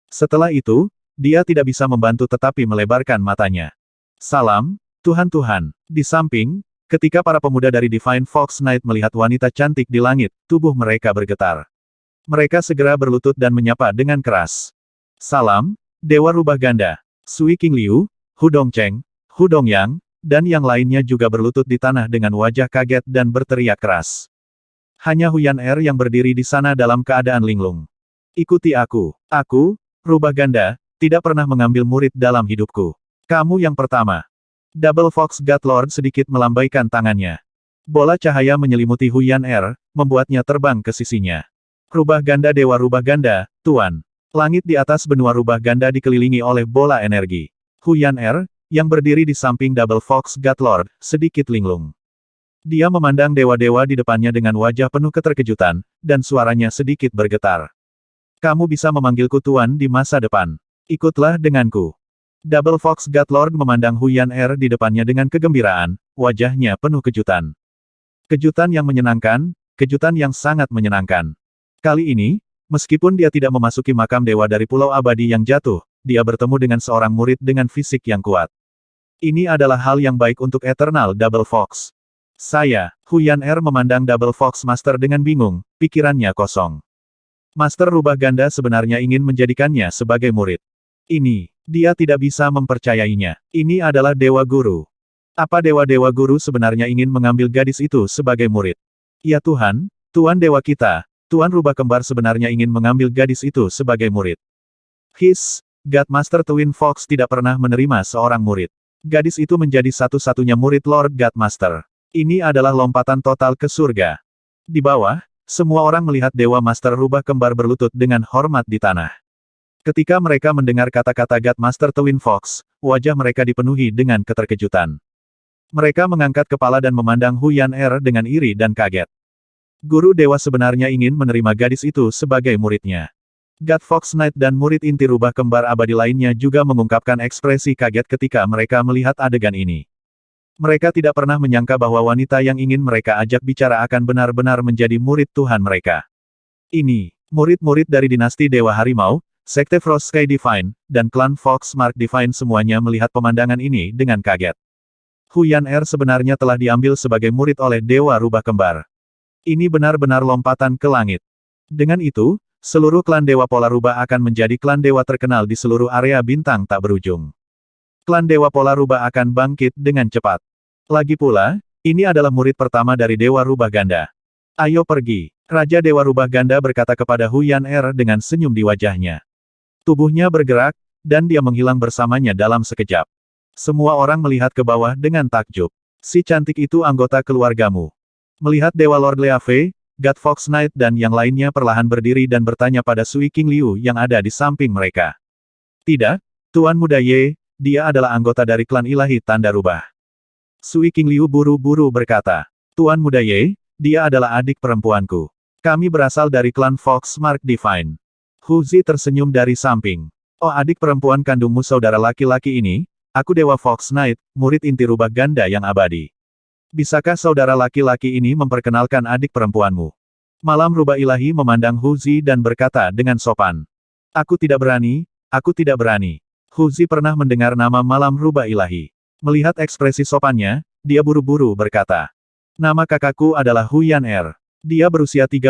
A: Setelah itu, dia tidak bisa membantu tetapi melebarkan matanya. Salam, Tuhan-Tuhan. Di samping, ketika para pemuda dari Divine Fox Knight melihat wanita cantik di langit, tubuh mereka bergetar. Mereka segera berlutut dan menyapa dengan keras. Salam, Dewa Rubah Ganda. Sui King Liu, Hu Dongcheng, Hu Dongyang, dan yang lainnya juga berlutut di tanah dengan wajah kaget dan berteriak keras. Hanya Huyan Er yang berdiri di sana dalam keadaan linglung. Ikuti aku. Aku, Rubah Ganda, tidak pernah mengambil murid dalam hidupku. Kamu yang pertama. Double Fox God Lord sedikit melambaikan tangannya. Bola cahaya menyelimuti Huyan Er, membuatnya terbang ke sisinya. Rubah Ganda Dewa Rubah Ganda, Tuan. Langit di atas benua Rubah Ganda dikelilingi oleh bola energi. Huyan Er, yang berdiri di samping Double Fox God Lord, sedikit linglung. Dia memandang dewa-dewa di depannya dengan wajah penuh keterkejutan, dan suaranya sedikit bergetar. Kamu bisa memanggilku Tuan di masa depan. Ikutlah denganku. Double Fox God Lord memandang Huyan Er di depannya dengan kegembiraan, wajahnya penuh kejutan. Kejutan yang menyenangkan, kejutan yang sangat menyenangkan. Kali ini, meskipun dia tidak memasuki makam dewa dari Pulau Abadi yang jatuh, dia bertemu dengan seorang murid dengan fisik yang kuat. Ini adalah hal yang baik untuk Eternal Double Fox. Saya, Huyan Er memandang Double Fox Master dengan bingung, pikirannya kosong. Master Rubah Ganda sebenarnya ingin menjadikannya sebagai murid. Dia tidak bisa mempercayainya. Ini adalah Dewa Guru. Apa Dewa-Dewa Guru sebenarnya ingin mengambil gadis itu sebagai murid? Ya Tuhan, Tuan Dewa kita, Tuan Rubah Kembar sebenarnya ingin mengambil gadis itu sebagai murid. God Master Twin Fox tidak pernah menerima seorang murid. Gadis itu menjadi satu-satunya murid Lord God Master. Ini adalah lompatan total ke surga. Di bawah, semua orang melihat Dewa Master Rubah Kembar berlutut dengan hormat di tanah. Ketika mereka mendengar kata-kata God Master Twin Fox, wajah mereka dipenuhi dengan keterkejutan. Mereka mengangkat kepala dan memandang Huyan Er dengan iri dan kaget. Guru Dewa sebenarnya ingin menerima gadis itu sebagai muridnya. God Fox Knight dan murid inti Rubah Kembar abadi lainnya juga mengungkapkan ekspresi kaget ketika mereka melihat adegan ini. Mereka tidak pernah menyangka bahwa wanita yang ingin mereka ajak bicara akan benar-benar menjadi murid Tuhan mereka. Ini, murid-murid dari dinasti Dewa Harimau, Sekte Frost Sky Divine, dan klan Fox Mark Divine semuanya melihat pemandangan ini dengan kaget. Huyan Er sebenarnya telah diambil sebagai murid oleh Dewa Rubah Kembar. Ini benar-benar lompatan ke langit. Dengan itu, seluruh klan Dewa Pola Rubah akan menjadi klan Dewa terkenal di seluruh area bintang tak berujung. Klan Dewa Pola Rubah akan bangkit dengan cepat. Lagi pula, ini adalah murid pertama dari Dewa Rubah Ganda. Ayo pergi. Raja Dewa Rubah Ganda berkata kepada Huyan Er dengan senyum di wajahnya. Tubuhnya bergerak, dan dia menghilang bersamanya dalam sekejap. Semua orang melihat ke bawah dengan takjub. Si cantik itu anggota keluargamu. Melihat Dewa Lord Leafei, God Fox Knight dan yang lainnya perlahan berdiri dan bertanya pada Sui King Liu yang ada di samping mereka. Tidak, Tuan Muda Ye, dia adalah anggota dari klan ilahi Tanda Rubah. Sui King Liu buru-buru berkata, Tuan Muda Ye, dia adalah adik perempuanku. Kami berasal dari klan Fox Mark Divine. Hu Zi tersenyum dari samping. Oh adik perempuan kandungmu saudara laki-laki ini, aku Dewa Fox Knight, murid inti Rubah Ganda yang abadi. Bisakah saudara laki-laki ini memperkenalkan adik perempuanmu? Malam Rubah Ilahi memandang Hu Zi dan berkata dengan sopan. Aku tidak berani, aku tidak berani. Hu Zi pernah mendengar nama Malam Rubah Ilahi. Melihat ekspresi sopannya, dia buru-buru berkata. Nama kakakku adalah Huyan Er. Dia berusia 30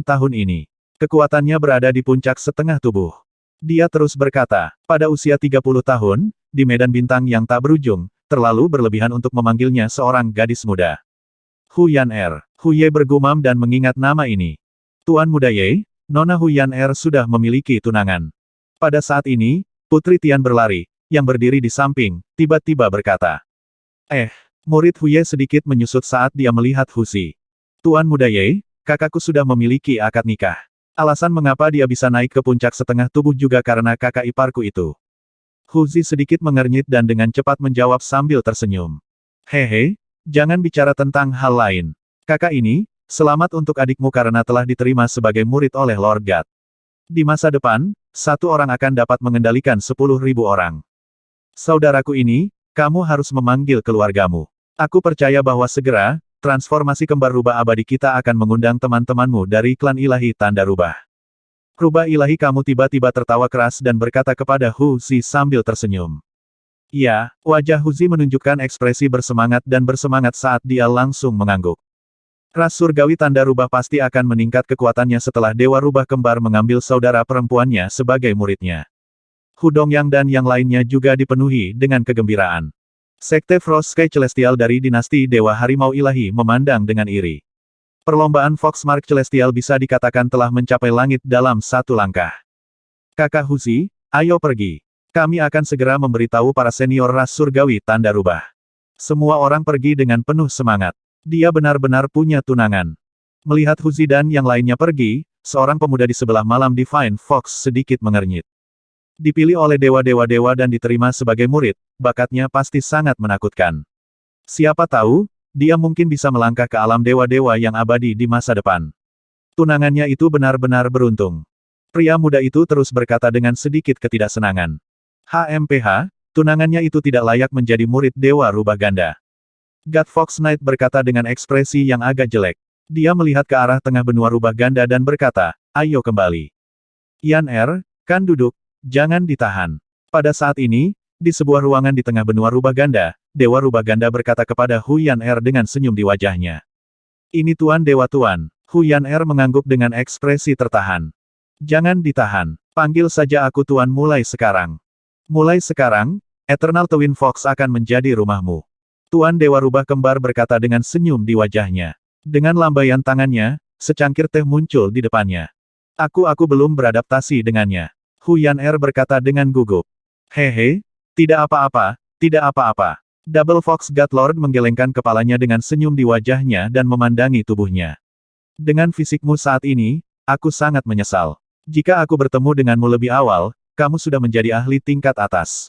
A: tahun ini. Kekuatannya berada di puncak setengah tubuh. Dia terus berkata, pada usia 30 tahun, di medan bintang yang tak berujung, terlalu berlebihan untuk memanggilnya seorang gadis muda. Huyan Er. Hu Ye bergumam dan mengingat nama ini. Tuan Muda Ye, Nona Huyan Er sudah memiliki tunangan. Pada saat ini, Putri Tian berlari, yang berdiri di samping, tiba-tiba berkata. Murid Hu Ye sedikit menyusut saat dia melihat Hu Zi. Tuan Muda Ye, kakakku sudah memiliki akad nikah. Alasan mengapa dia bisa naik ke puncak setengah tubuh juga karena kakak iparku itu. Hu Zi sedikit mengernyit dan dengan cepat menjawab sambil tersenyum. Hehe, jangan bicara tentang hal lain. Kakak ini, selamat untuk adikmu karena telah diterima sebagai murid oleh Lord God. Di masa depan, satu orang akan dapat mengendalikan 10.000 orang. Saudaraku ini, kamu harus memanggil keluargamu. Aku percaya bahwa segera, transformasi kembar rubah abadi kita akan mengundang teman-temanmu dari klan ilahi tanda rubah. Rubah ilahi kamu tiba-tiba tertawa keras dan berkata kepada Hu Zi sambil tersenyum. Ya, wajah Hu Zi menunjukkan ekspresi bersemangat dan bersemangat saat dia langsung mengangguk. Ras surgawi tanda rubah pasti akan meningkat kekuatannya setelah Dewa Rubah Kembar mengambil saudara perempuannya sebagai muridnya. Hu Dongyang dan yang lainnya juga dipenuhi dengan kegembiraan. Sekte Frost Sky Celestial dari dinasti Dewa Harimau Ilahi memandang dengan iri. Perlombaan Foxmark Celestial bisa dikatakan telah mencapai langit dalam satu langkah. Kakak Hu Zi, ayo pergi. Kami akan segera memberitahu para senior ras surgawi tanda rubah. Semua orang pergi dengan penuh semangat. Dia benar-benar punya tunangan. Melihat Hu Zi dan yang lainnya pergi, seorang pemuda di sebelah malam Divine Fox sedikit mengernyit. Dipilih oleh dewa-dewa dan diterima sebagai murid, bakatnya pasti sangat menakutkan. Siapa tahu, dia mungkin bisa melangkah ke alam dewa-dewa yang abadi di masa depan. Tunangannya itu benar-benar beruntung. Pria muda itu terus berkata dengan sedikit ketidaksenangan. HMPH, tunangannya itu tidak layak menjadi murid Dewa Rubah Ganda. God Fox Knight berkata dengan ekspresi yang agak jelek. Dia melihat ke arah tengah benua Rubah Ganda dan berkata, ayo kembali. Yan kan duduk. Jangan ditahan. Pada saat ini, di sebuah ruangan di tengah benua Rubah Ganda, Dewa Rubah Ganda berkata kepada Hu Yan dengan senyum di wajahnya. Ini Tuan Dewa Tuan. Hu Yan mengangguk dengan ekspresi tertahan. Jangan ditahan. Panggil saja aku Tuan mulai sekarang. Mulai sekarang, Eternal Twin Fox akan menjadi rumahmu. Tuan Dewa Rubah Kembar berkata dengan senyum di wajahnya. Dengan lambaian tangannya, secangkir teh muncul di depannya. Aku belum beradaptasi dengannya. Hu Yan berkata dengan gugup. Hehe, tidak apa-apa, tidak apa-apa. Double Fox God Lord menggelengkan kepalanya dengan senyum di wajahnya dan memandangi tubuhnya. Dengan fisikmu saat ini, aku sangat menyesal. Jika aku bertemu denganmu lebih awal, kamu sudah menjadi ahli tingkat atas.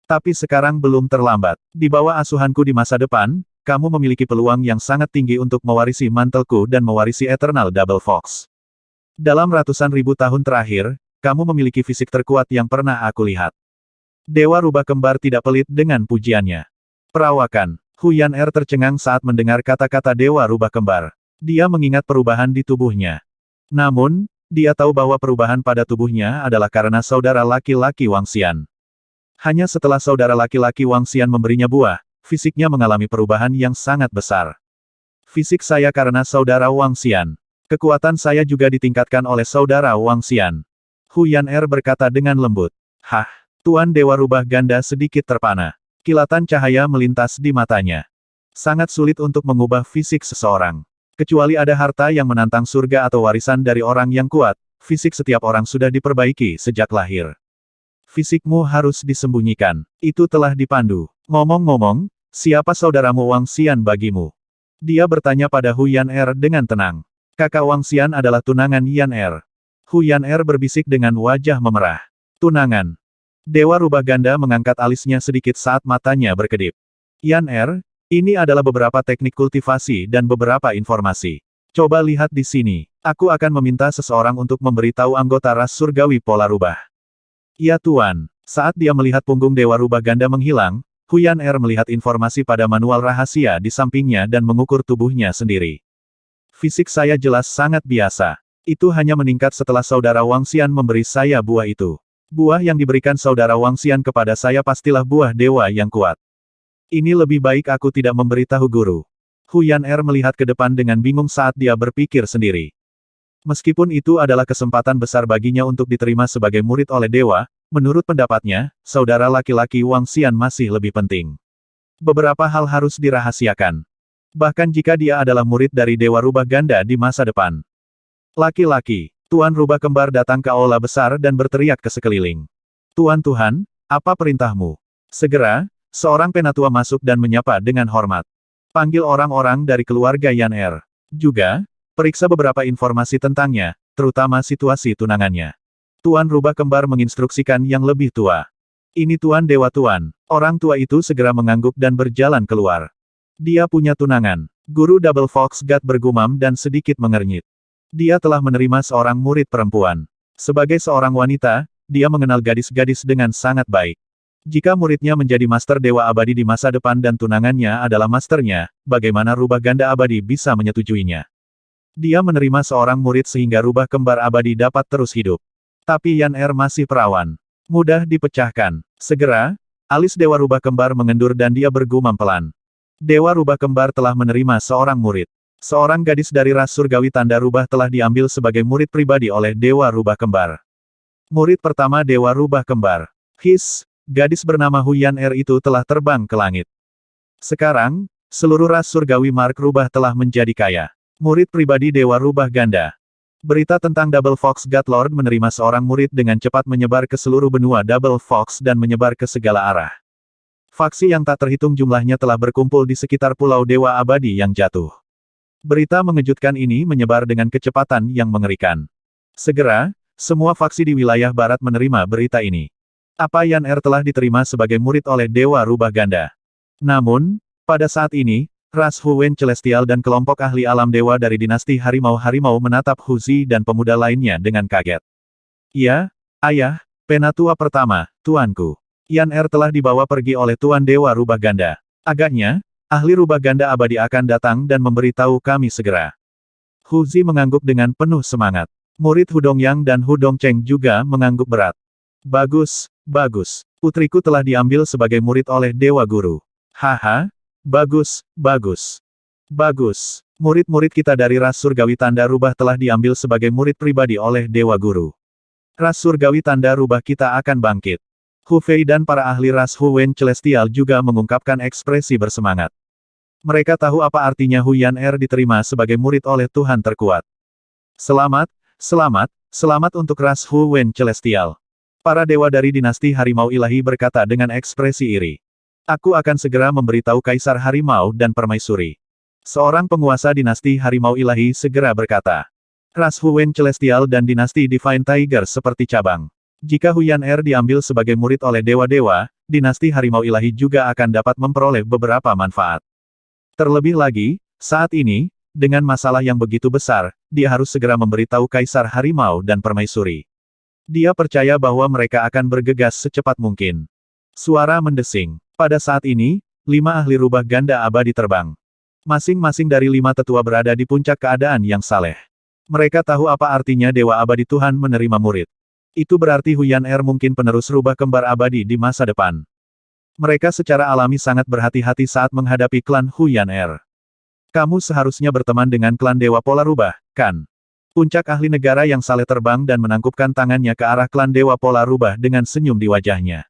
A: Tapi sekarang belum terlambat. Di bawah asuhanku di masa depan, kamu memiliki peluang yang sangat tinggi untuk mewarisi mantelku dan mewarisi Eternal Double Fox. Dalam ratusan ribu tahun terakhir, kamu memiliki fisik terkuat yang pernah aku lihat. Dewa Rubah Kembar tidak pelit dengan pujiannya. Perawakan. Hu Yan tercengang saat mendengar kata-kata Dewa Rubah Kembar. Dia mengingat perubahan di tubuhnya. Namun, dia tahu bahwa perubahan pada tubuhnya adalah karena saudara laki-laki Wang Xian. Hanya setelah saudara laki-laki Wang Xian memberinya buah, fisiknya mengalami perubahan yang sangat besar. Fisik saya karena saudara Wang Xian. Kekuatan saya juga ditingkatkan oleh saudara Wang Xian. Hu Yan berkata dengan lembut. Hah, Tuan Dewa Rubah Ganda sedikit terpana. Kilatan cahaya melintas di matanya. Sangat sulit untuk mengubah fisik seseorang. Kecuali ada harta yang menantang surga atau warisan dari orang yang kuat, fisik setiap orang sudah diperbaiki sejak lahir. Fisikmu harus disembunyikan. Itu telah dipandu. Ngomong-ngomong, siapa saudaramu Wang Xian bagimu? Dia bertanya pada Hu Yan dengan tenang. Kakak Wang Xian adalah tunangan Yan Hu Yan berbisik dengan wajah memerah. Tunangan. Dewa Rubah Ganda mengangkat alisnya sedikit saat matanya berkedip. Yan ini adalah beberapa teknik kultivasi dan beberapa informasi. Coba lihat di sini. Aku akan meminta seseorang untuk memberitahu anggota ras surgawi pola rubah. Ya Tuan. Saat dia melihat punggung Dewa Rubah Ganda menghilang, Hu Yan melihat informasi pada manual rahasia di sampingnya dan mengukur tubuhnya sendiri. Fisik saya jelas sangat biasa. Itu hanya meningkat setelah saudara Wang Xian memberi saya buah itu. Buah yang diberikan saudara Wang Xian kepada saya pastilah buah dewa yang kuat. Ini lebih baik aku tidak memberitahu guru. Hu Yan melihat ke depan dengan bingung saat dia berpikir sendiri. Meskipun itu adalah kesempatan besar baginya untuk diterima sebagai murid oleh dewa, menurut pendapatnya, saudara laki-laki Wang Xian masih lebih penting. Beberapa hal harus dirahasiakan. Bahkan jika dia adalah murid dari Dewa Rubah Ganda di masa depan. Laki-laki, Tuan Rubah Kembar datang ke aula besar dan berteriak ke sekeliling. Tuan Tuhan, apa perintahmu? Segera, seorang penatua masuk dan menyapa dengan hormat. Panggil orang-orang dari keluarga Yan Juga, periksa beberapa informasi tentangnya, terutama situasi tunangannya. Tuan Rubah Kembar menginstruksikan yang lebih tua. Ini Tuan Dewa Tuan. Orang tua itu segera mengangguk dan berjalan keluar. Dia punya tunangan. Guru Double Fox God bergumam dan sedikit mengernyit. Dia telah menerima seorang murid perempuan. Sebagai seorang wanita, dia mengenal gadis-gadis dengan sangat baik. Jika muridnya menjadi Master Dewa Abadi di masa depan dan tunangannya adalah masternya, bagaimana rubah ganda abadi bisa menyetujuinya? Dia menerima seorang murid sehingga rubah kembar abadi dapat terus hidup. Tapi Yan Er masih perawan. Mudah dipecahkan. Segera, alis Dewa Rubah Kembar mengendur dan dia bergumam pelan. Dewa Rubah Kembar telah menerima seorang murid. Seorang gadis dari ras surgawi tanda rubah telah diambil sebagai murid pribadi oleh Dewa Rubah Kembar. Murid pertama Dewa Rubah Kembar. Gadis bernama Huyan Er itu telah terbang ke langit. Sekarang, seluruh ras surgawi Mark Rubah telah menjadi kaya. Murid pribadi Dewa Rubah Ganda. Berita tentang Double Fox God Lord menerima seorang murid dengan cepat menyebar ke seluruh benua Double Fox dan menyebar ke segala arah. Faksi yang tak terhitung jumlahnya telah berkumpul di sekitar Pulau Dewa Abadi yang jatuh. Berita mengejutkan ini menyebar dengan kecepatan yang mengerikan. Segera, semua faksi di wilayah barat menerima berita ini. Apa Yan Er telah diterima sebagai murid oleh Dewa Rubah Ganda. Namun, pada saat ini, ras Huwen Celestial dan kelompok ahli alam dewa dari dinasti Harimau-Harimau menatap Huzi dan pemuda lainnya dengan kaget. Ya, ayah, penatua pertama, tuanku. Yan Er telah dibawa pergi oleh Tuan Dewa Rubah Ganda. Agaknya, ahli Rubah Ganda abadi akan datang dan memberitahu kami segera. Huzi mengangguk dengan penuh semangat. Murid Hudongyang dan Hudongcheng juga mengangguk berat. Bagus, bagus. Putriku telah diambil sebagai murid oleh Dewa Guru. Haha, bagus, bagus. Bagus. Murid-murid kita dari ras surgawi tanda rubah telah diambil sebagai murid pribadi oleh Dewa Guru. Ras surgawi tanda rubah kita akan bangkit. Hu Fei dan para ahli ras Huwen Celestial juga mengungkapkan ekspresi bersemangat. Mereka tahu apa artinya Huyan Er diterima sebagai murid oleh Tuhan terkuat. Selamat, selamat, selamat untuk ras Huwen Celestial. Para dewa dari dinasti Harimau Ilahi berkata dengan ekspresi iri. Aku akan segera memberitahu Kaisar Harimau dan Permaisuri. Seorang penguasa dinasti Harimau Ilahi segera berkata. Ras Huwen Celestial dan dinasti Divine Tiger seperti cabang. Jika Huyan Er diambil sebagai murid oleh dewa-dewa, dinasti Harimau Ilahi juga akan dapat memperoleh beberapa manfaat. Terlebih lagi, saat ini, dengan masalah yang begitu besar, dia harus segera memberitahu Kaisar Harimau dan Permaisuri. Dia percaya bahwa mereka akan bergegas secepat mungkin. Suara mendesing. Pada saat ini, 5 ahli rubah ganda abadi terbang. Masing-masing dari 5 tetua berada di puncak keadaan yang saleh. Mereka tahu apa artinya Dewa Abadi Tuhan menerima murid. Itu berarti Huyan Er mungkin penerus rubah kembar abadi di masa depan. Mereka secara alami sangat berhati-hati saat menghadapi klan Huyan Er. Kamu seharusnya berteman dengan klan Dewa Pola Rubah, kan? Puncak ahli negara yang saleh terbang dan menangkupkan tangannya ke arah klan Dewa Pola Rubah dengan senyum di wajahnya.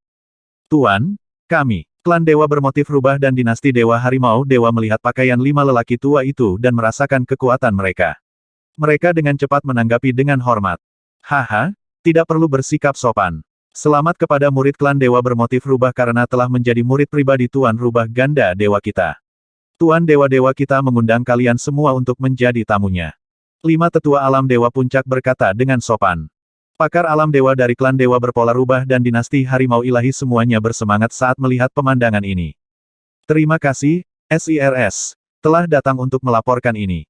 A: Tuan, kami, klan Dewa bermotif rubah dan dinasti Dewa Harimau Dewa melihat pakaian 5 lelaki tua itu dan merasakan kekuatan mereka. Mereka dengan cepat menanggapi dengan hormat. Haha, tidak perlu bersikap sopan. Selamat kepada murid klan Dewa bermotif rubah karena telah menjadi murid pribadi Tuan Rubah Ganda Dewa kita. Tuan Dewa-Dewa kita mengundang kalian semua untuk menjadi tamunya. 5 tetua alam dewa puncak berkata dengan sopan. Pakar alam dewa dari klan Dewa Berpola Rubah dan dinasti Harimau Ilahi semuanya bersemangat saat melihat pemandangan ini. Terima kasih, SIRS, telah datang untuk melaporkan ini.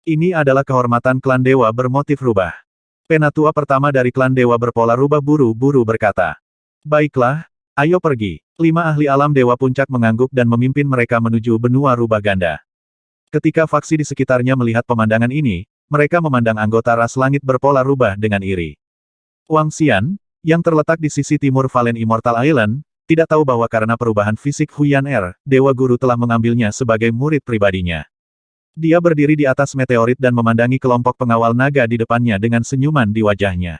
A: Ini adalah kehormatan klan Dewa bermotif rubah. Penatua pertama dari klan Dewa Berpola Rubah buru-buru berkata. Baiklah, ayo pergi. 5 ahli alam dewa puncak mengangguk dan memimpin mereka menuju benua rubah ganda. Ketika faksi di sekitarnya melihat pemandangan ini, mereka memandang anggota ras langit berpola rubah dengan iri. Wang Xian, yang terletak di sisi timur Valen Immortal Island, tidak tahu bahwa karena perubahan fisik Huyan Er, Dewa Guru telah mengambilnya sebagai murid pribadinya. Dia berdiri di atas meteorit dan memandangi kelompok pengawal naga di depannya dengan senyuman di wajahnya.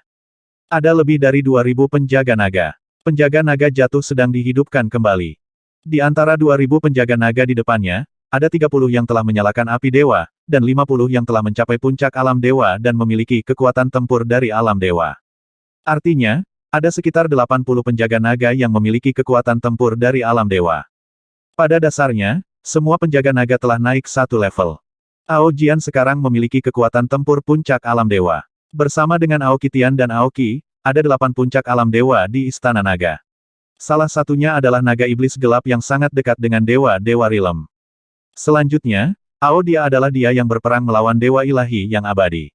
A: Ada lebih dari 2000 penjaga naga. Penjaga naga jatuh sedang dihidupkan kembali. Di antara 2000 penjaga naga di depannya, ada 30 yang telah menyalakan api dewa, dan 50 yang telah mencapai puncak alam dewa dan memiliki kekuatan tempur dari alam dewa. Artinya, ada sekitar 80 penjaga naga yang memiliki kekuatan tempur dari alam dewa. Pada dasarnya, semua penjaga naga telah naik satu level. Ao Jian sekarang memiliki kekuatan tempur puncak alam dewa. Bersama dengan Aoki Tian dan Aoki, ada 8 puncak alam dewa di Istana Naga. Salah satunya adalah naga iblis gelap yang sangat dekat dengan dewa-dewa Rilem. Selanjutnya, Ao Dia adalah dia yang berperang melawan dewa ilahi yang abadi.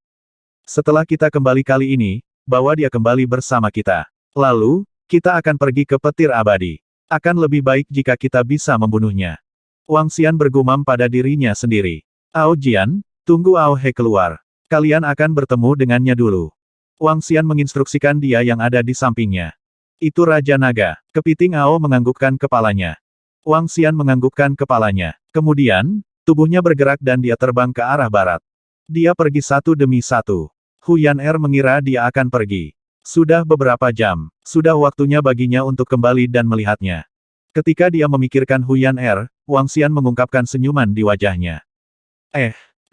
A: Setelah kita kembali kali ini, bawa dia kembali bersama kita. Lalu, Kita akan pergi ke petir abadi. Akan lebih baik jika kita bisa membunuhnya. Wang Xian bergumam pada dirinya sendiri. Ao Jian, tunggu Ao He keluar. Kalian akan bertemu dengannya dulu. Wang Xian menginstruksikan dia yang ada di sampingnya. Itu Raja Naga. Kepiting Ao menganggukkan kepalanya. Wang Xian menganggukkan kepalanya. Kemudian, tubuhnya bergerak dan dia terbang ke arah barat. Dia pergi satu demi satu. Huyan Er mengira dia akan pergi. Sudah beberapa jam, sudah waktunya baginya untuk kembali dan melihatnya. Ketika dia memikirkan Huyan Er, Wang Xian mengungkapkan senyuman di wajahnya.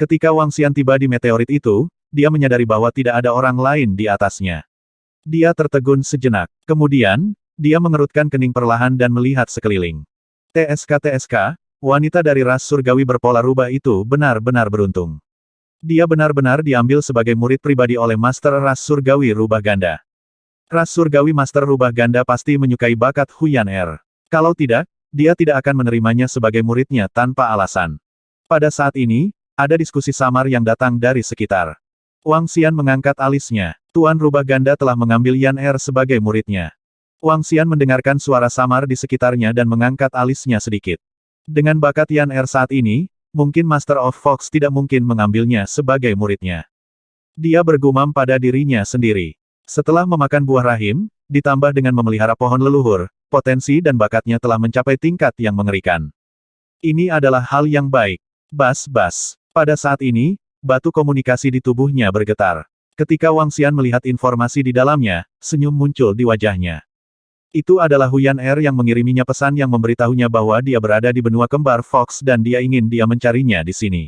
A: Ketika Wang Xian tiba di meteorit itu, dia menyadari bahwa tidak ada orang lain di atasnya. Dia tertegun sejenak. Kemudian, dia mengerutkan kening perlahan dan melihat sekeliling. TSK, wanita dari ras surgawi berpola rubah itu benar-benar beruntung. Dia benar-benar diambil sebagai murid pribadi oleh Master Ras Surgawi Rubah Ganda. Ras Surgawi Master Rubah Ganda pasti menyukai bakat Huyan Er. Kalau tidak, dia tidak akan menerimanya sebagai muridnya tanpa alasan. Pada saat ini, ada diskusi samar yang datang dari sekitar. Wang Xian mengangkat alisnya. Tuan Rubah Ganda telah mengambil Yan Er sebagai muridnya. Wang Xian mendengarkan suara samar di sekitarnya dan mengangkat alisnya sedikit. Dengan bakat Yan Er saat ini, mungkin Master of Fox tidak mungkin mengambilnya sebagai muridnya. Dia bergumam pada dirinya sendiri. Setelah memakan buah rahim, ditambah dengan memelihara pohon leluhur, potensi dan bakatnya telah mencapai tingkat yang mengerikan. Ini adalah hal yang baik. Bas. Pada saat ini, batu komunikasi di tubuhnya bergetar. Ketika Wang Xian melihat informasi di dalamnya, senyum muncul di wajahnya. Itu adalah Huyan Er yang mengiriminya pesan yang memberitahunya bahwa dia berada di benua kembar Fox dan dia ingin dia mencarinya di sini.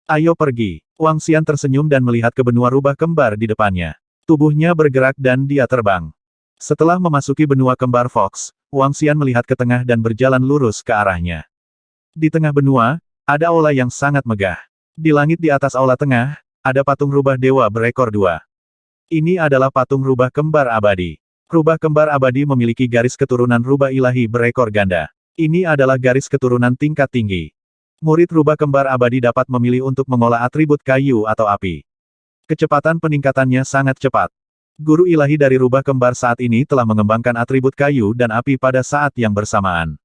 A: Ayo pergi. Wang Xian tersenyum dan melihat ke benua rubah kembar di depannya. Tubuhnya bergerak dan dia terbang. Setelah memasuki benua kembar Fox, Wang Xian melihat ke tengah dan berjalan lurus ke arahnya. Di tengah benua, ada aula yang sangat megah. Di langit di atas aula tengah, ada patung rubah dewa berekor dua. Ini adalah patung rubah kembar abadi. Rubah kembar abadi memiliki garis keturunan rubah ilahi berekor ganda. Ini adalah garis keturunan tingkat tinggi. Murid rubah kembar abadi dapat memilih untuk mengolah atribut kayu atau api. Kecepatan peningkatannya sangat cepat. Guru ilahi dari rubah kembar saat ini telah mengembangkan atribut kayu dan api pada saat yang bersamaan.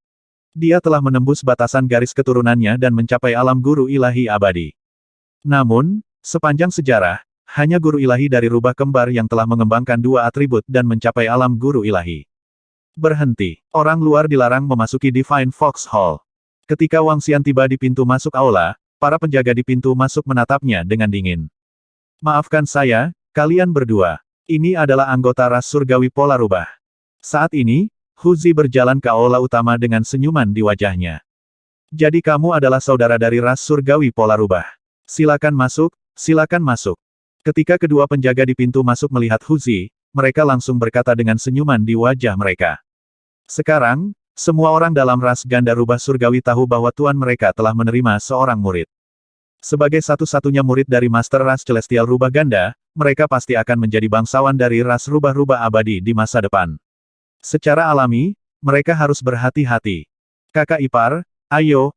A: Dia telah menembus batasan garis keturunannya dan mencapai alam guru ilahi abadi. Namun, sepanjang sejarah, hanya guru ilahi dari rubah kembar yang telah mengembangkan dua atribut dan mencapai alam guru ilahi. Berhenti. Orang luar dilarang memasuki Divine Fox Hall. Ketika Wang Xian tiba di pintu masuk aula, para penjaga di pintu masuk menatapnya dengan dingin. Maafkan saya, kalian berdua. Ini adalah anggota ras surgawi pola rubah. Saat ini, Hu Zi berjalan ke aula utama dengan senyuman di wajahnya. Jadi kamu adalah saudara dari ras surgawi pola rubah. Silakan masuk, silakan masuk. Ketika kedua penjaga di pintu masuk melihat Hu Zi, mereka langsung berkata dengan senyuman di wajah mereka. Sekarang, semua orang dalam ras ganda rubah surgawi tahu bahwa tuan mereka telah menerima seorang murid. Sebagai satu-satunya murid dari Master Ras Celestial Rubah Ganda, mereka pasti akan menjadi bangsawan dari ras rubah-rubah abadi di masa depan. Secara alami, mereka harus berhati-hati. Kakak ipar, ayo.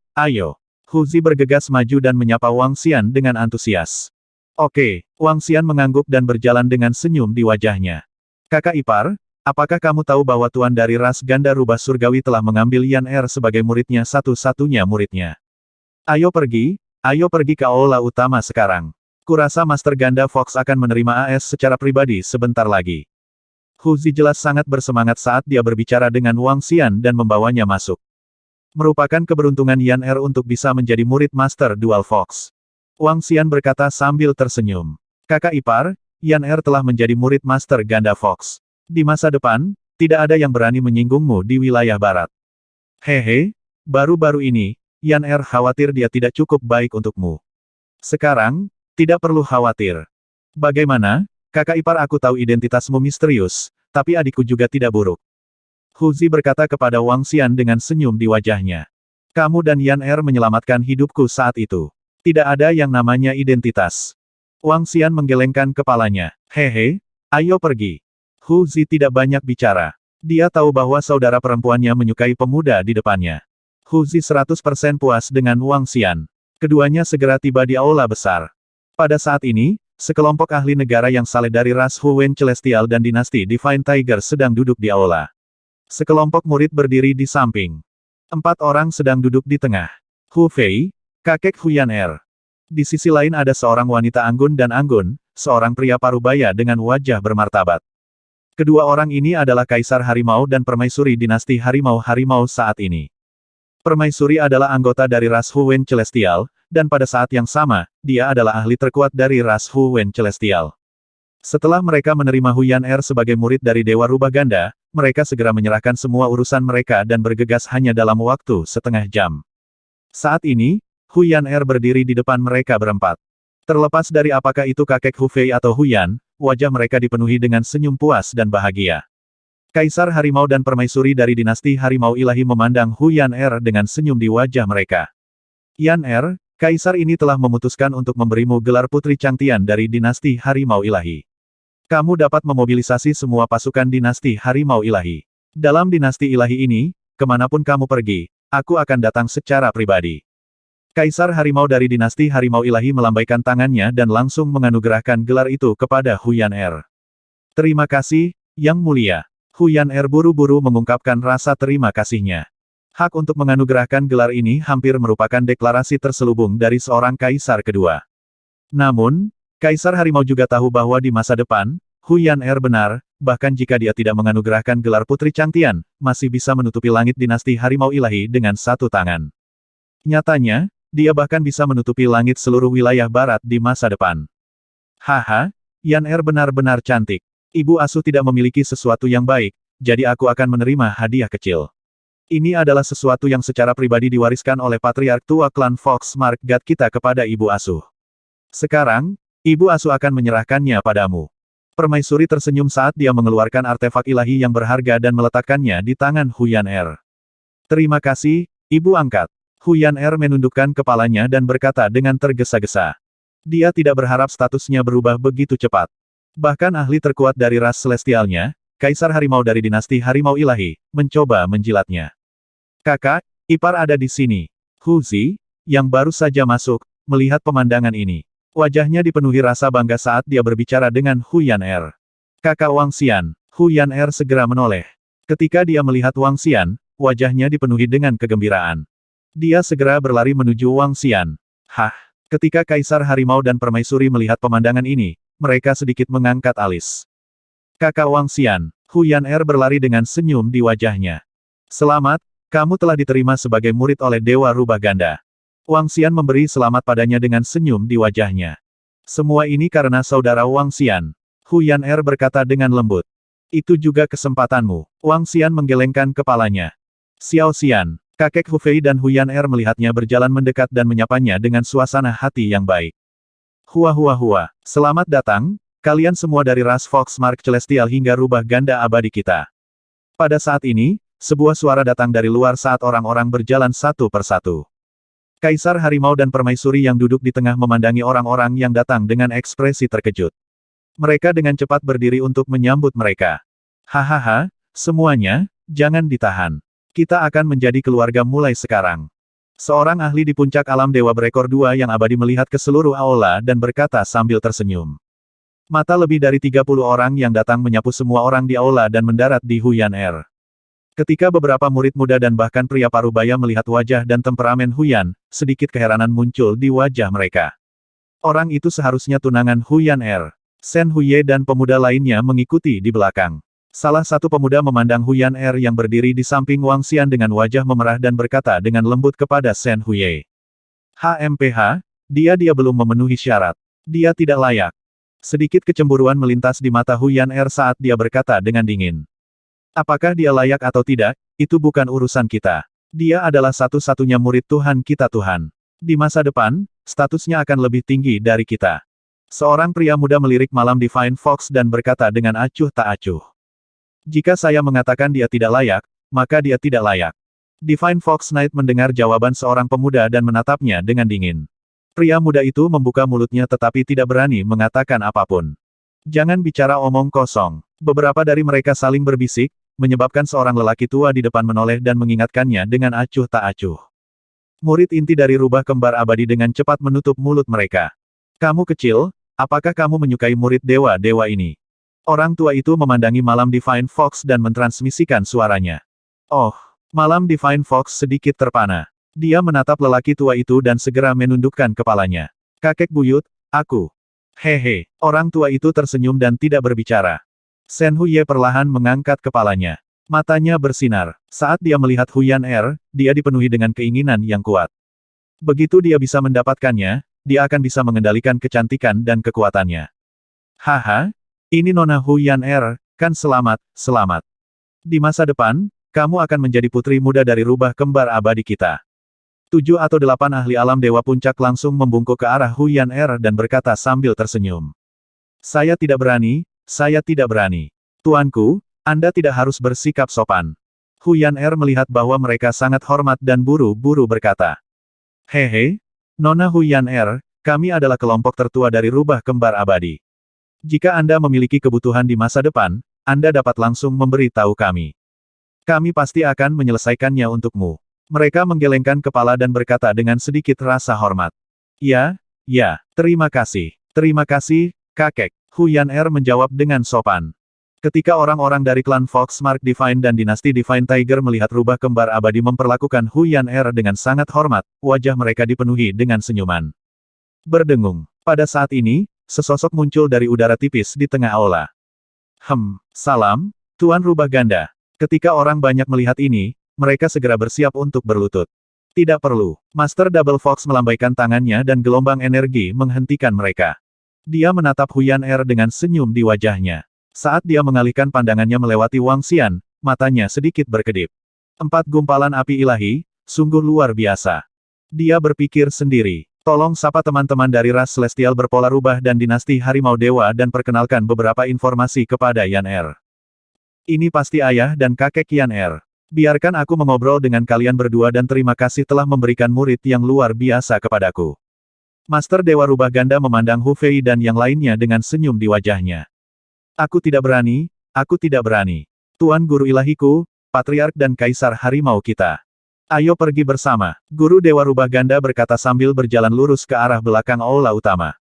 A: Hu Zi bergegas maju dan menyapa Wang Xian dengan antusias. Oke, Wang Xian mengangguk dan berjalan dengan senyum di wajahnya. Kakak ipar, apakah kamu tahu bahwa tuan dari ras ganda rubah surgawi telah mengambil Yan Er sebagai muridnya satu-satunya muridnya? Ayo pergi ke aula utama sekarang. Kurasa Master Ganda Fox akan menerima AS secara pribadi sebentar lagi. Hu Zi jelas sangat bersemangat saat dia berbicara dengan Wang Xian dan membawanya masuk. Merupakan keberuntungan Yan Er untuk bisa menjadi murid Master Dual Fox. Wang Xian berkata sambil tersenyum. Kakak ipar, Yan Er telah menjadi murid Master Ganda Fox. Di masa depan, tidak ada yang berani menyinggungmu di wilayah barat. Hehe, baru-baru ini, Yan Er khawatir dia tidak cukup baik untukmu. Sekarang, tidak perlu khawatir. Bagaimana, kakak ipar aku tahu identitasmu misterius, tapi adikku juga tidak buruk. Hu Zi berkata kepada Wang Xian dengan senyum di wajahnya. Kamu dan Yan Er menyelamatkan hidupku saat itu. Tidak ada yang namanya identitas. Wang Xian menggelengkan kepalanya. Hehe, ayo pergi. Hu Zi tidak banyak bicara. Dia tahu bahwa saudara perempuannya menyukai pemuda di depannya. Hu Zi 100% puas dengan Wang Xian. Keduanya segera tiba di aula besar. Pada saat ini, sekelompok ahli negara yang saleh dari ras Hu Wen Celestial dan dinasti Divine Tiger sedang duduk di aula. Sekelompok murid berdiri di samping. 4 orang sedang duduk di tengah. Hu Fei, kakek Huyan Er. Di sisi lain ada seorang wanita anggun dan anggun, seorang pria parubaya dengan wajah bermartabat. Kedua orang ini adalah Kaisar Harimau dan Permaisuri dinasti Harimau-Harimau saat ini. Permaisuri adalah anggota dari ras Hu Wen Celestial, dan pada saat yang sama, dia adalah ahli terkuat dari ras Hu Wen Celestial. Setelah mereka menerima Huyan Er sebagai murid dari Dewa Rubah Ganda, mereka segera menyerahkan semua urusan mereka dan bergegas hanya dalam waktu setengah jam. Saat ini, Huyan Er berdiri di depan mereka berempat. Terlepas dari apakah itu kakek Hu Fei atau Huyan, wajah mereka dipenuhi dengan senyum puas dan bahagia. Kaisar Harimau dan Permaisuri dari dinasti Harimau Ilahi memandang Huyan Er dengan senyum di wajah mereka. Yan Er, Kaisar ini telah memutuskan untuk memberimu gelar Putri Changtian dari dinasti Harimau Ilahi. Kamu dapat memobilisasi semua pasukan dinasti Harimau Ilahi. Dalam dinasti Ilahi ini, kemanapun kamu pergi, aku akan datang secara pribadi. Kaisar Harimau dari dinasti Harimau Ilahi melambaikan tangannya dan langsung menganugerahkan gelar itu kepada Huyan Er. Terima kasih, Yang Mulia. Huyan Er buru-buru mengungkapkan rasa terima kasihnya. Hak untuk menganugerahkan gelar ini hampir merupakan deklarasi terselubung dari seorang kaisar kedua. Namun, Kaisar Harimau juga tahu bahwa di masa depan, Huyan Er benar, bahkan jika dia tidak menganugerahkan gelar Putri Changtian, masih bisa menutupi langit dinasti Harimau Ilahi dengan satu tangan. Nyatanya, dia bahkan bisa menutupi langit seluruh wilayah barat di masa depan. Haha, Yan Er benar-benar cantik. Ibu asuh tidak memiliki sesuatu yang baik, jadi aku akan menerima hadiah kecil. Ini adalah sesuatu yang secara pribadi diwariskan oleh Patriark tua klan Fox Mark God kita kepada ibu asuh. Sekarang, ibu asuh akan menyerahkannya padamu. Permaisuri tersenyum saat dia mengeluarkan artefak ilahi yang berharga dan meletakkannya di tangan Huyan Er. Terima kasih, ibu angkat. Huyan Er menundukkan kepalanya dan berkata dengan tergesa-gesa. Dia tidak berharap statusnya berubah begitu cepat. Bahkan ahli terkuat dari ras celestialnya, Kaisar Harimau dari dinasti Harimau Ilahi, mencoba menjilatnya. Kakak, ipar ada di sini. Hu Zi, yang baru saja masuk, melihat pemandangan ini. Wajahnya dipenuhi rasa bangga saat dia berbicara dengan Huyan Er. Kakak Wang Xian, Huyan Er segera menoleh. Ketika dia melihat Wang Xian, wajahnya dipenuhi dengan kegembiraan. Dia segera berlari menuju Wang Xian. Hah! Ketika Kaisar Harimau dan Permaisuri melihat pemandangan ini, mereka sedikit mengangkat alis. Kakak Wang Xian, Huyan Er berlari dengan senyum di wajahnya. Selamat, kamu telah diterima sebagai murid oleh Dewa Rubah Ganda. Wang Xian memberi selamat padanya dengan senyum di wajahnya. Semua ini karena saudara Wang Xian. Huyan Er berkata dengan lembut. Itu juga kesempatanmu. Wang Xian menggelengkan kepalanya. Xiao Xian. Kakek Hu Fei dan Huyan Er melihatnya berjalan mendekat dan menyapanya dengan suasana hati yang baik. Hua. Selamat datang, kalian semua dari ras Fox Mark Celestial hingga Rubah Ganda abadi kita. Pada saat ini, sebuah suara datang dari luar saat orang-orang berjalan satu persatu. Kaisar Harimau dan Permaisuri yang duduk di tengah memandangi orang-orang yang datang dengan ekspresi terkejut. Mereka dengan cepat berdiri untuk menyambut mereka. Hahaha, semuanya, jangan ditahan. Kita akan menjadi keluarga mulai sekarang. Seorang ahli di puncak alam Dewa Berekor Dua yang abadi melihat ke seluruh aula dan berkata sambil tersenyum. Mata lebih dari 30 orang yang datang menyapu semua orang di aula dan mendarat di Huyan Er. Ketika beberapa murid muda dan bahkan pria parubaya melihat wajah dan temperamen Huyan, sedikit keheranan muncul di wajah mereka. Orang itu seharusnya tunangan Huyan Er. Shen Huye dan pemuda lainnya mengikuti di belakang. Salah satu pemuda memandang Huyan Er yang berdiri di samping Wang Xian dengan wajah memerah dan berkata dengan lembut kepada Shen Huye. HMPH, dia belum memenuhi syarat. Dia tidak layak. Sedikit kecemburuan melintas di mata Huyan Er saat dia berkata dengan dingin. Apakah dia layak atau tidak, itu bukan urusan kita. Dia adalah satu-satunya murid Tuhan kita Tuhan. Di masa depan, statusnya akan lebih tinggi dari kita. Seorang pria muda melirik malam Divine Fox dan berkata dengan acuh tak acuh. Jika saya mengatakan dia tidak layak, maka dia tidak layak. Divine Fox Knight mendengar jawaban seorang pemuda dan menatapnya dengan dingin. Pria muda itu membuka mulutnya tetapi tidak berani mengatakan apapun. Jangan bicara omong kosong. Beberapa dari mereka saling berbisik, menyebabkan seorang lelaki tua di depan menoleh dan mengingatkannya dengan acuh tak acuh. Murid inti dari rubah kembar abadi dengan cepat menutup mulut mereka. Kamu kecil, apakah kamu menyukai murid dewa-dewa ini? Orang tua itu memandangi Malam Divine Fox dan mentransmisikan suaranya. Oh, Malam Divine Fox sedikit terpana. Dia menatap lelaki tua itu dan segera menundukkan kepalanya. Kakek buyut, aku. Hehe, orang tua itu tersenyum dan tidak berbicara. Shen Huye perlahan mengangkat kepalanya. Matanya bersinar. Saat dia melihat Huyan dia dipenuhi dengan keinginan yang kuat. Begitu dia bisa mendapatkannya, dia akan bisa mengendalikan kecantikan dan kekuatannya. Haha, ini Nona Huyan kan selamat, selamat. Di masa depan, kamu akan menjadi putri muda dari rubah kembar abadi kita. 7 atau 8 ahli alam Dewa Puncak langsung membungkuk ke arah Huyan dan berkata sambil tersenyum. Saya tidak berani, saya tidak berani. Tuanku, Anda tidak harus bersikap sopan. Huyan melihat bahwa mereka sangat hormat dan buru-buru berkata. Hehe, Nona Huyan kami adalah kelompok tertua dari rubah kembar abadi. Jika Anda memiliki kebutuhan di masa depan, Anda dapat langsung memberi tahu kami. Kami pasti akan menyelesaikannya untukmu. Mereka menggelengkan kepala dan berkata dengan sedikit rasa hormat. Ya, terima kasih, kakek. Huyan menjawab dengan sopan. Ketika orang-orang dari klan Foxmark Divine dan dinasti Divine Tiger melihat rubah kembar abadi memperlakukan Huyan dengan sangat hormat, wajah mereka dipenuhi dengan senyuman. Berdengung. Pada saat ini, sesosok muncul dari udara tipis di tengah aula. Salam, Tuan Rubah Ganda. Ketika orang banyak melihat ini, mereka segera bersiap untuk berlutut. Tidak perlu. Master Double Fox melambaikan tangannya dan gelombang energi menghentikan mereka. Dia menatap Huyan dengan senyum di wajahnya. Saat dia mengalihkan pandangannya melewati Wang Xian, matanya sedikit berkedip. 4 gumpalan api ilahi, sungguh luar biasa. Dia berpikir sendiri. Tolong sapa teman-teman dari ras Celestial berpola rubah dan dinasti Harimau Dewa dan perkenalkan beberapa informasi kepada Yan Ini pasti ayah dan kakek Yan Biarkan aku mengobrol dengan kalian berdua dan terima kasih telah memberikan murid yang luar biasa kepadaku. Master Dewa Rubah Ganda memandang Hu Fei dan yang lainnya dengan senyum di wajahnya. Aku tidak berani. Tuan Guru Ilahiku, Patriark dan Kaisar Harimau kita. Ayo pergi bersama. Guru Dewa Rubah Ganda berkata sambil berjalan lurus ke arah belakang aula utama.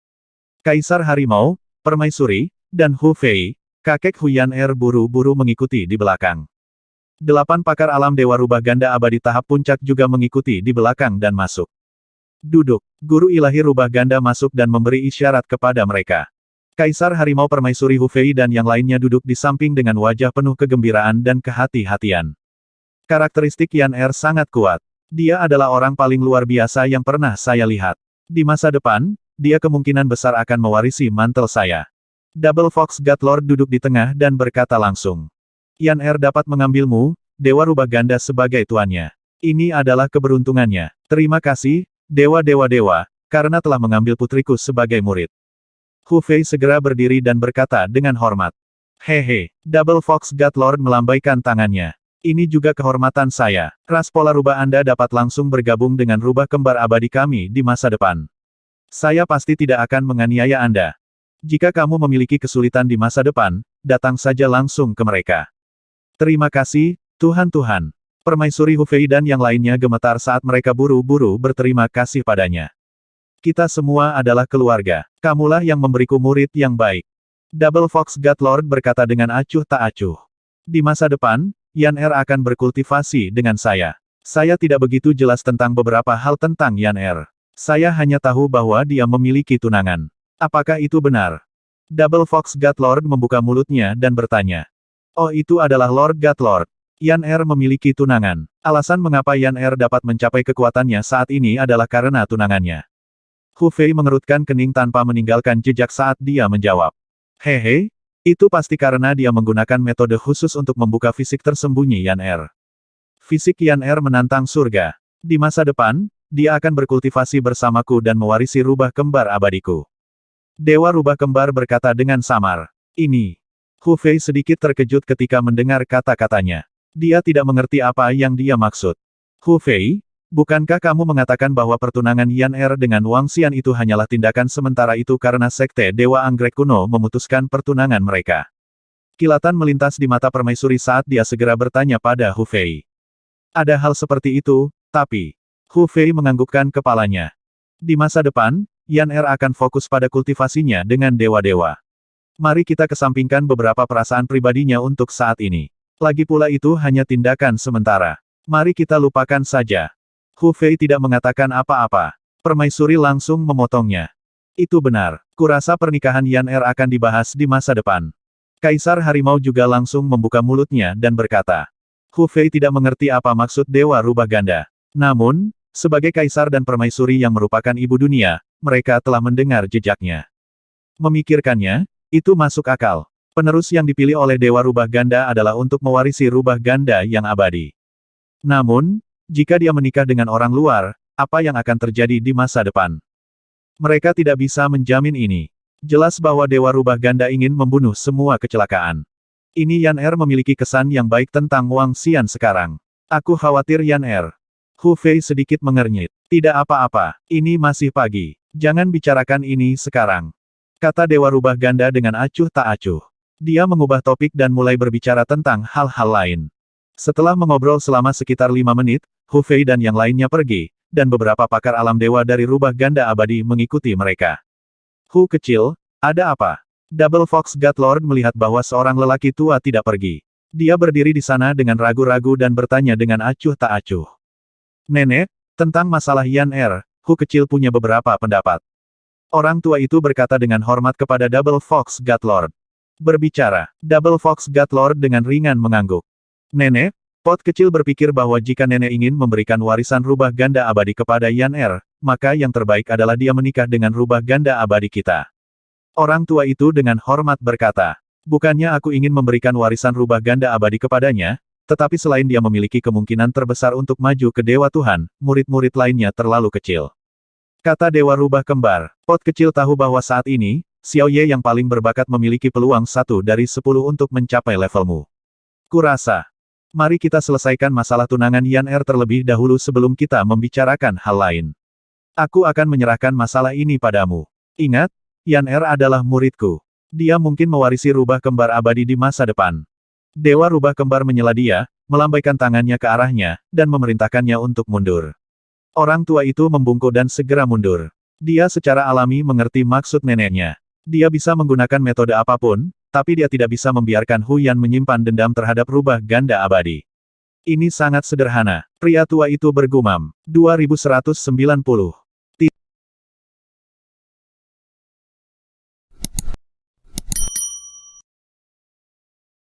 A: Kaisar Harimau, Permaisuri, dan Hu Fei, kakek Huyan buru-buru mengikuti di belakang. 8 pakar alam Dewa Rubah Ganda abadi tahap puncak juga mengikuti di belakang dan masuk. Duduk. Guru Ilahi Rubah Ganda masuk dan memberi isyarat kepada mereka. Kaisar Harimau Permaisuri Hu Fei dan yang lainnya duduk di samping dengan wajah penuh kegembiraan dan kehati-hatian. Karakteristik Yan sangat kuat. Dia adalah orang paling luar biasa yang pernah saya lihat. Di masa depan, dia kemungkinan besar akan mewarisi mantel saya. Double Fox God Lord duduk di tengah dan berkata langsung. Yan dapat mengambilmu, Dewa Rubah Ganda sebagai tuannya. Ini adalah keberuntungannya. Terima kasih, Dewa, karena telah mengambil putriku sebagai murid. Hu Fei segera berdiri dan berkata dengan hormat. Hehe, Double Fox God Lord melambaikan tangannya. Ini juga kehormatan saya. Ras pola rubah Anda dapat langsung bergabung dengan rubah kembar abadi kami di masa depan. Saya pasti tidak akan menganiaya Anda. Jika kamu memiliki kesulitan di masa depan, datang saja langsung ke mereka. Terima kasih, Tuhan. Permaisuri Hu Fei dan yang lainnya gemetar saat mereka buru-buru berterima kasih padanya. Kita semua adalah keluarga. Kamulah yang memberiku murid yang baik. Double Fox God Lord berkata dengan acuh tak acuh. Di masa depan, Yan akan berkultivasi dengan saya. Saya tidak begitu jelas tentang beberapa hal tentang Yan Saya hanya tahu bahwa dia memiliki tunangan. Apakah itu benar? Double Fox God Lord membuka mulutnya dan bertanya. Oh, itu adalah Lord God Lord. Yan memiliki tunangan. Alasan mengapa Yan dapat mencapai kekuatannya saat ini adalah karena tunangannya. Hu Fei mengerutkan kening tanpa meninggalkan jejak saat dia menjawab. Hehe, itu pasti karena dia menggunakan metode khusus untuk membuka fisik tersembunyi Yan Fisik Yan menantang surga. Di masa depan, dia akan berkultivasi bersamaku dan mewarisi rubah kembar abadiku. Dewa Rubah Kembar berkata dengan samar. Ini. Hu Fei sedikit terkejut ketika mendengar kata-katanya. Dia tidak mengerti apa yang dia maksud. Hu Fei, bukankah kamu mengatakan bahwa pertunangan Yan dengan Wang Xian itu hanyalah tindakan sementara itu karena Sekte Dewa Anggrek Kuno memutuskan pertunangan mereka? Kilatan melintas di mata permaisuri saat dia segera bertanya pada Hu Fei. Ada hal seperti itu, tapi... Hu Fei menganggukkan kepalanya. Di masa depan, Yan akan fokus pada kultivasinya dengan dewa-dewa. Mari kita kesampingkan beberapa perasaan pribadinya untuk saat ini. Lagi pula itu hanya tindakan sementara. Mari kita lupakan saja. Hu Fei tidak mengatakan apa-apa. Permaisuri langsung memotongnya. Itu benar. Kurasa pernikahan Yan Er akan dibahas di masa depan. Kaisar Harimau juga langsung membuka mulutnya dan berkata. Hu Fei tidak mengerti apa maksud Dewa Rubah Ganda. Namun, sebagai kaisar dan permaisuri yang merupakan ibu dunia, mereka telah mendengar jejaknya. Memikirkannya, itu masuk akal. Penerus yang dipilih oleh Dewa Rubah Ganda adalah untuk mewarisi Rubah Ganda yang abadi. Namun, jika dia menikah dengan orang luar, apa yang akan terjadi di masa depan? Mereka tidak bisa menjamin ini. Jelas bahwa Dewa Rubah Ganda ingin membunuh semua kecelakaan. Ini Yan Er memiliki kesan yang baik tentang Wang Xian sekarang. Aku khawatir Yan Er. Hu Fei sedikit mengernyit. Tidak apa-apa, ini masih pagi. Jangan bicarakan ini sekarang. Kata Dewa Rubah Ganda dengan acuh tak acuh. Dia mengubah topik dan mulai berbicara tentang hal-hal lain. Setelah mengobrol selama sekitar 5 menit, Hu Fei dan yang lainnya pergi, dan beberapa pakar alam dewa dari Rubah Ganda abadi mengikuti mereka. Hu kecil, ada apa? Double Fox God Lord melihat bahwa seorang lelaki tua tidak pergi. Dia berdiri di sana dengan ragu-ragu dan bertanya dengan acuh tak acuh. Nenek, tentang masalah Yan Er, Hu kecil punya beberapa pendapat. Orang tua itu berkata dengan hormat kepada Double Fox God Lord. Berbicara, Double Fox God Lord dengan ringan mengangguk. Nenek, Pot kecil berpikir bahwa jika nenek ingin memberikan warisan Rubah Ganda abadi kepada Yan Er, maka yang terbaik adalah dia menikah dengan Rubah Ganda abadi kita. Orang tua itu dengan hormat berkata, bukannya aku ingin memberikan warisan Rubah Ganda abadi kepadanya, tetapi selain dia memiliki kemungkinan terbesar untuk maju ke Dewa Tuhan, murid-murid lainnya terlalu kecil. Kata Dewa Rubah Kembar, Pot kecil tahu bahwa saat ini, Xiao Ye yang paling berbakat memiliki peluang 1 dari 10 untuk mencapai levelmu. Kurasa. Mari kita selesaikan masalah tunangan Yan Er terlebih dahulu sebelum kita membicarakan hal lain. Aku akan menyerahkan masalah ini padamu. Ingat, Yan Er adalah muridku. Dia mungkin mewarisi Rubah Kembar abadi di masa depan. Dewa Rubah Kembar menyela dia, melambaikan tangannya ke arahnya, dan memerintahkannya untuk mundur. Orang tua itu membungkuk dan segera mundur. Dia secara alami mengerti maksud neneknya. Dia bisa menggunakan metode apapun, tapi dia tidak bisa membiarkan Hu Yan menyimpan dendam terhadap Rubah Ganda abadi. Ini sangat sederhana. Pria tua itu bergumam. 2190.